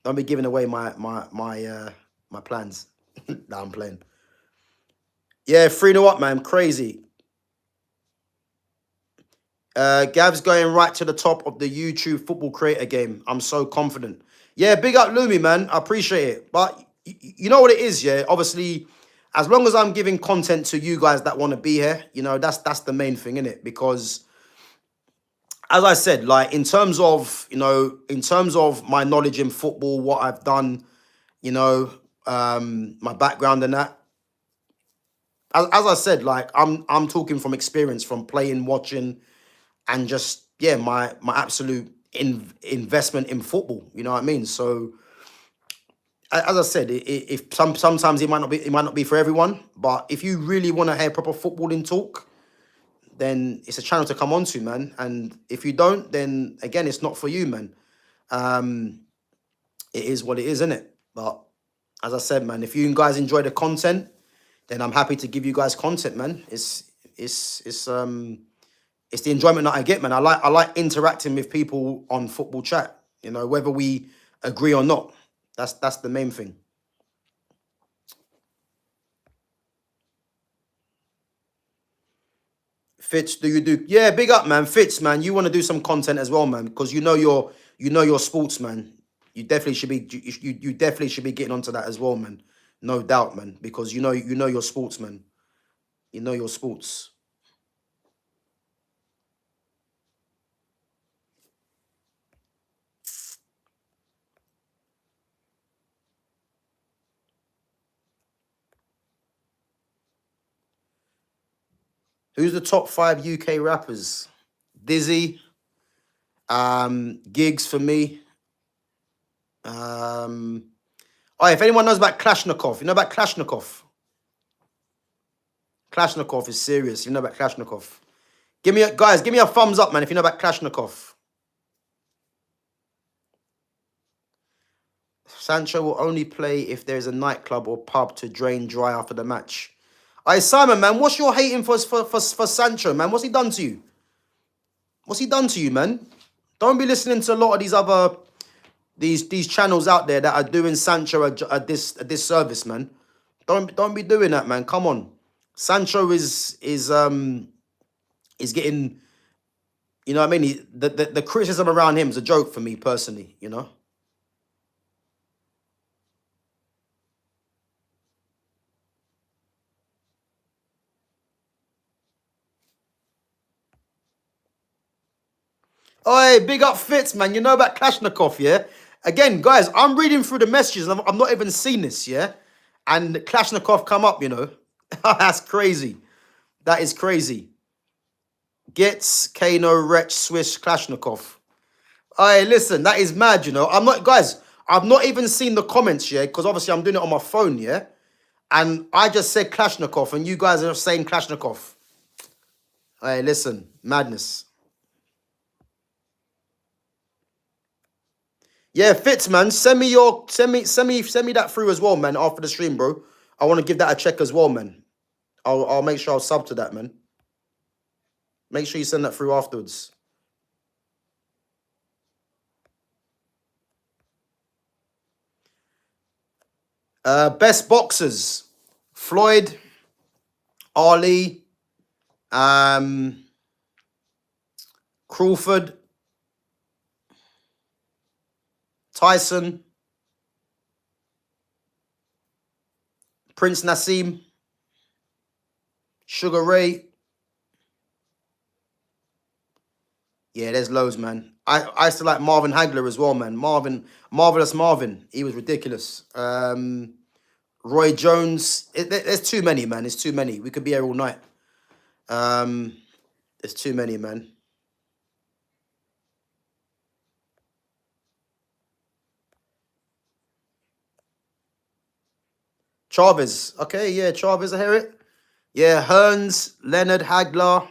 don't be giving away my plans. Nah, I'm playing. Yeah, 3-0 up, man. Crazy. Gav's going right to the top of the YouTube football creator game. I'm so confident. Yeah, big up Lumi, man. I appreciate it. But you know what it is, yeah? Obviously, as long as I'm giving content to you guys that want to be here, you know, that's the main thing, innit? Because as I said, like in terms of, you know, in terms of my knowledge in football, what I've done, you know, my background and that, as I said, like I'm talking from experience, from playing, watching, and just yeah, my absolute investment in football. You know what I mean? So as I said, if sometimes it might not be for everyone, but if you really want to hear proper footballing talk, then it's a channel to come onto, man. And if you don't, then again, it's not for you, man. It is what it is, isn't it? But as I said, man, if you guys enjoy the content, then I'm happy to give you guys content, man. It's the enjoyment that I get, man. I like interacting with people on football chat. You know, whether we agree or not, that's the main thing. Fitz, do you do? Yeah, big up, man. Fitz, man. You want to do some content as well, man, because you know your sports, man. You definitely should be you definitely should be getting onto that as well, man. No doubt, man, because you know your sports, man. You know your sports. Who's the top 5 UK rappers? Dizzy, Gigs for me. Oh, if anyone knows about Klashnikov, you know about Klashnikov? Klashnikov is serious. You know about Klashnikov? Guys, give me a thumbs up, man, if you know about Klashnikov. Sancho will only play if there's a nightclub or pub to drain dry after the match. Hey, Simon, man, what's your hating for Sancho, man? What's he done to you? What's he done to you, man? Don't be listening to a lot of these other these channels out there that are doing Sancho a disservice, man. Don't be doing that, man. Come on. Sancho is getting, you know what I mean? The criticism around him is a joke for me personally, you know? Oi, big up Fitz, man. You know about Klashnikov, yeah? Again, guys, I'm reading through the messages and I'm not even seen this, yeah? And Klashnikov come up, you know? That's crazy. That is crazy. Gets Kano, Wretch, Swish, Klashnikov. Hey, listen, that is mad, you know? Guys, I've not even seen the comments, yeah? Because obviously I'm doing it on my phone, yeah? And I just said Klashnikov and you guys are saying Klashnikov. Hey, listen, madness. Yeah, Fitz, man. Send me that through as well, man, after the stream, bro. I want to give that a check as well, man. I'll make sure I'll sub to that, man. Make sure you send that through afterwards. Best boxers. Floyd, Ali, Crawford, Tyson, Prince Nassim, Sugar Ray. Yeah, there's loads, man. I used to like Marvin Hagler as well, man. Marvelous Marvin. He was ridiculous. Roy Jones. There's too many, man. There's too many. We could be here all night. There's too many, man. Chavez. Okay, yeah, Chavez, I hear it. Yeah, Hearns, Leonard, Hagler.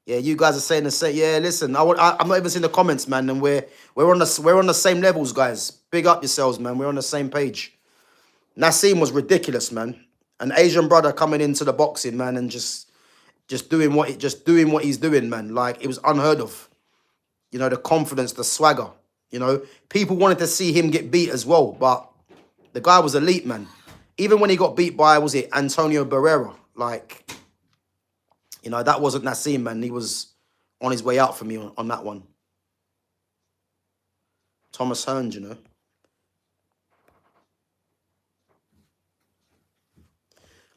Yeah, you guys are saying the same. Yeah, listen, I'm not even seeing the comments, man, and we're on the same levels, guys. Big up yourselves, man. We're on the same page. Nassim was ridiculous, man. An Asian brother coming into the boxing, man, and just doing what he's doing, man. Like it was unheard of. You know, the confidence, the swagger. You know, people wanted to see him get beat as well, but the guy was elite, man. Even when he got beat by, was it Antonio Barrera? Like, you know, that wasn't Nassim, man. He was on his way out for me on that one. Thomas Hearns, you know.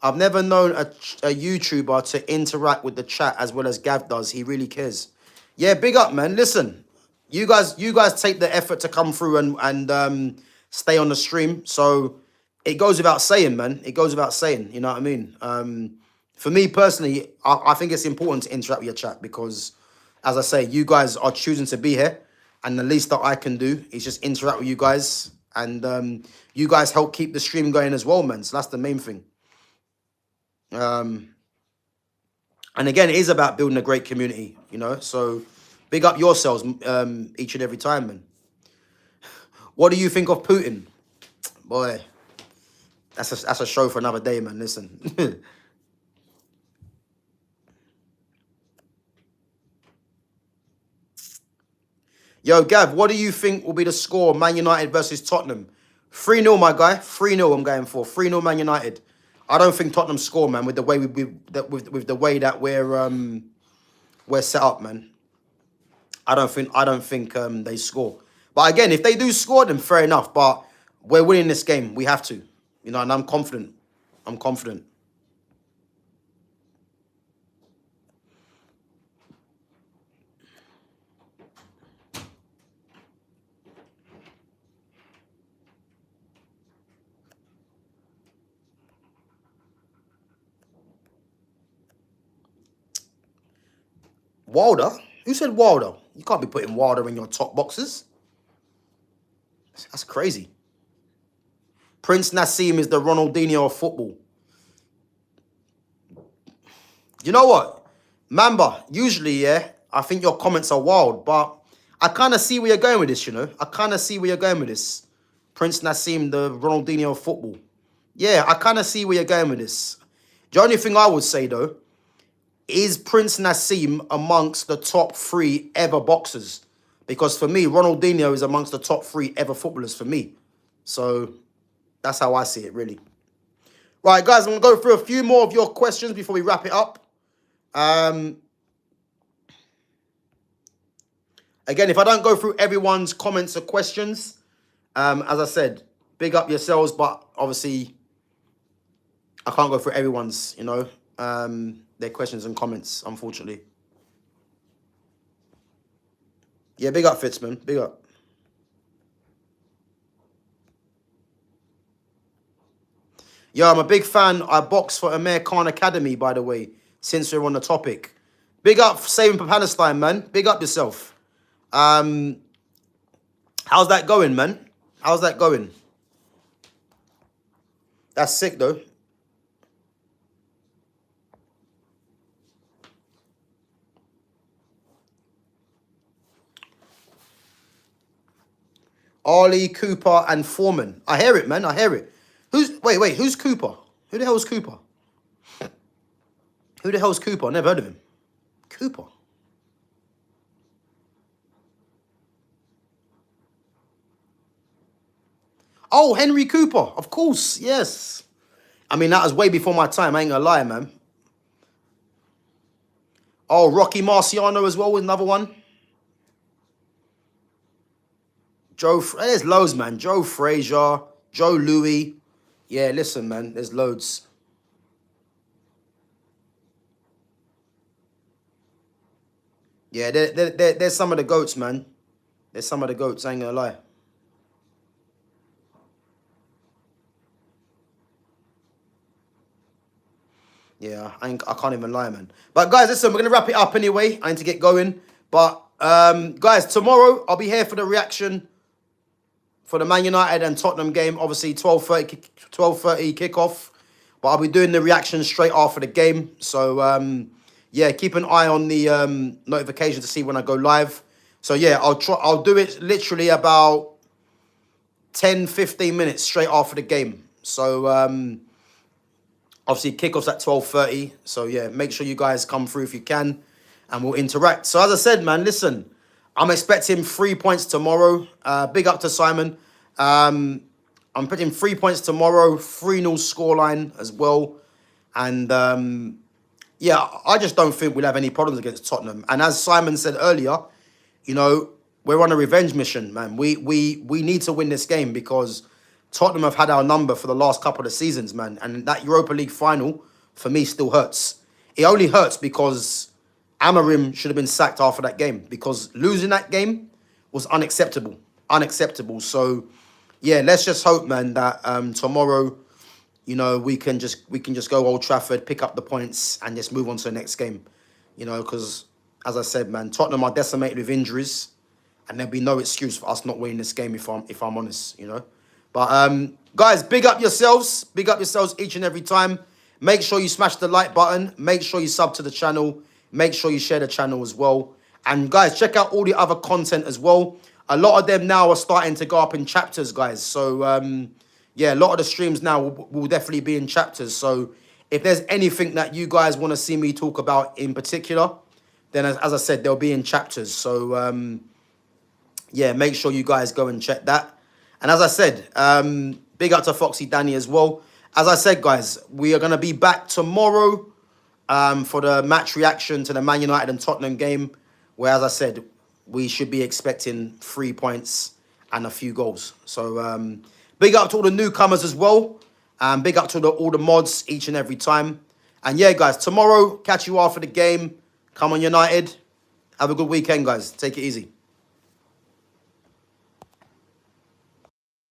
I've never known a YouTuber to interact with the chat as well as Gav does. He really cares. Yeah, big up, man. Listen, you guys take the effort to come through and stay on the stream. So it goes without saying, man. It goes without saying. You know what I mean? For me personally, I think it's important to interact with your chat because, as I say, you guys are choosing to be here, and the least that I can do is just interact with you guys, and you guys help keep the stream going as well, man. So that's the main thing. And again, it is about building a great community, you know. So big up yourselves each and every time, man. What do you think of Putin? Boy, that's a show for another day, man. Listen. Yo, Gav, what do you think will be the score? Man United versus Tottenham. 3-0, my guy. 3-0 I'm going for. 3-0 Man United. I don't think Tottenham score, man, with the way with the way that we're set up, man. I don't think they score. But again, if they do score, then fair enough. But we're winning this game. We have to. You know, and I'm confident. I'm confident. Wilder? Who said Wilder? You can't be putting Wilder in your top boxes. That's crazy. Prince Nassim is the Ronaldinho of football. You know what? Mamba, usually, yeah, I think your comments are wild, but I kind of see where you're going with this, you know? I kind of see where you're going with this. Prince Nassim, the Ronaldinho of football. Yeah, I kind of see where you're going with this. The only thing I would say, though, is Prince Nassim amongst the top 3 ever boxers? Because for me, Ronaldinho is amongst the top 3 ever footballers for me. So that's how I see it, really. Right, guys, I'm going to go through a few more of your questions before we wrap it up. Again, if I don't go through everyone's comments or questions, as I said, big up yourselves, but obviously I can't go through everyone's, you know, their questions and comments, unfortunately. Yeah, big up, Fitzman. Big up. Yo, I'm a big fan. I box for Amir Khan Academy, by the way, since we're on the topic. Big up Saving for Palestine, man. Big up yourself. How's that going, man? How's that going? That's sick, though. Ollie, Cooper, and Foreman. I hear it, man. I hear it. Wait, who's Cooper? Who the hell is Cooper? Who the hell's Cooper? I never heard of him. Cooper. Oh, Henry Cooper. Of course, yes. I mean, that was way before my time. I ain't gonna lie, man. Oh, Rocky Marciano as well was another one. There's loads, man. Joe Frazier, Joe Louis. Yeah, listen, man, there's loads. Yeah, there's some of the GOATs, man. There's some of the GOATs, I ain't gonna lie. Yeah, I can't even lie, man. But guys, listen, we're gonna wrap it up anyway. I need to get going. But guys, tomorrow I'll be here for the reaction for the Man United and Tottenham game. Obviously, 12:30 kickoff. But I'll be doing the reaction straight after the game. So yeah, keep an eye on the notification to see when I go live. So yeah, I'll do it literally about 10-15 minutes straight after the game. So obviously kickoff's at 12:30. So yeah, make sure you guys come through if you can, and we'll interact. So as I said, man, listen, I'm expecting 3 points tomorrow. Big up to Simon. I'm putting 3 points tomorrow, 3-0 scoreline as well. And yeah, I just don't think we'll have any problems against Tottenham. And as Simon said earlier, you know, we're on a revenge mission, man. We need to win this game because Tottenham have had our number for the last couple of seasons, man. And that Europa League final, for me, still hurts. It only hurts because Amarim should have been sacked after that game because losing that game was unacceptable. Unacceptable. So, yeah, let's just hope, man, that tomorrow, you know, we can just go Old Trafford, pick up the points, and just move on to the next game. You know, because as I said, man, Tottenham are decimated with injuries, and there'll be no excuse for us not winning this game if I'm honest. You know, but guys, big up yourselves each and every time. Make sure you smash the like button. Make sure you sub to the channel. Make sure you share the channel as well. And guys, check out all the other content as well. A lot of them now are starting to go up in chapters, guys. So yeah, a lot of the streams now will definitely be in chapters. So if there's anything that you guys want to see me talk about in particular, then as I said, they'll be in chapters. So yeah, make sure you guys go and check that. And as I said, big up to Foxy Danny as well. As I said, guys, we are going to be back tomorrow for the match reaction to the Man United and Tottenham game, where, as I said, we should be expecting 3 points and a few goals. So big up to all the newcomers as well. Big up to all the mods each and every time. And yeah, guys, tomorrow, catch you after the game. Come on, United. Have a good weekend, guys. Take it easy.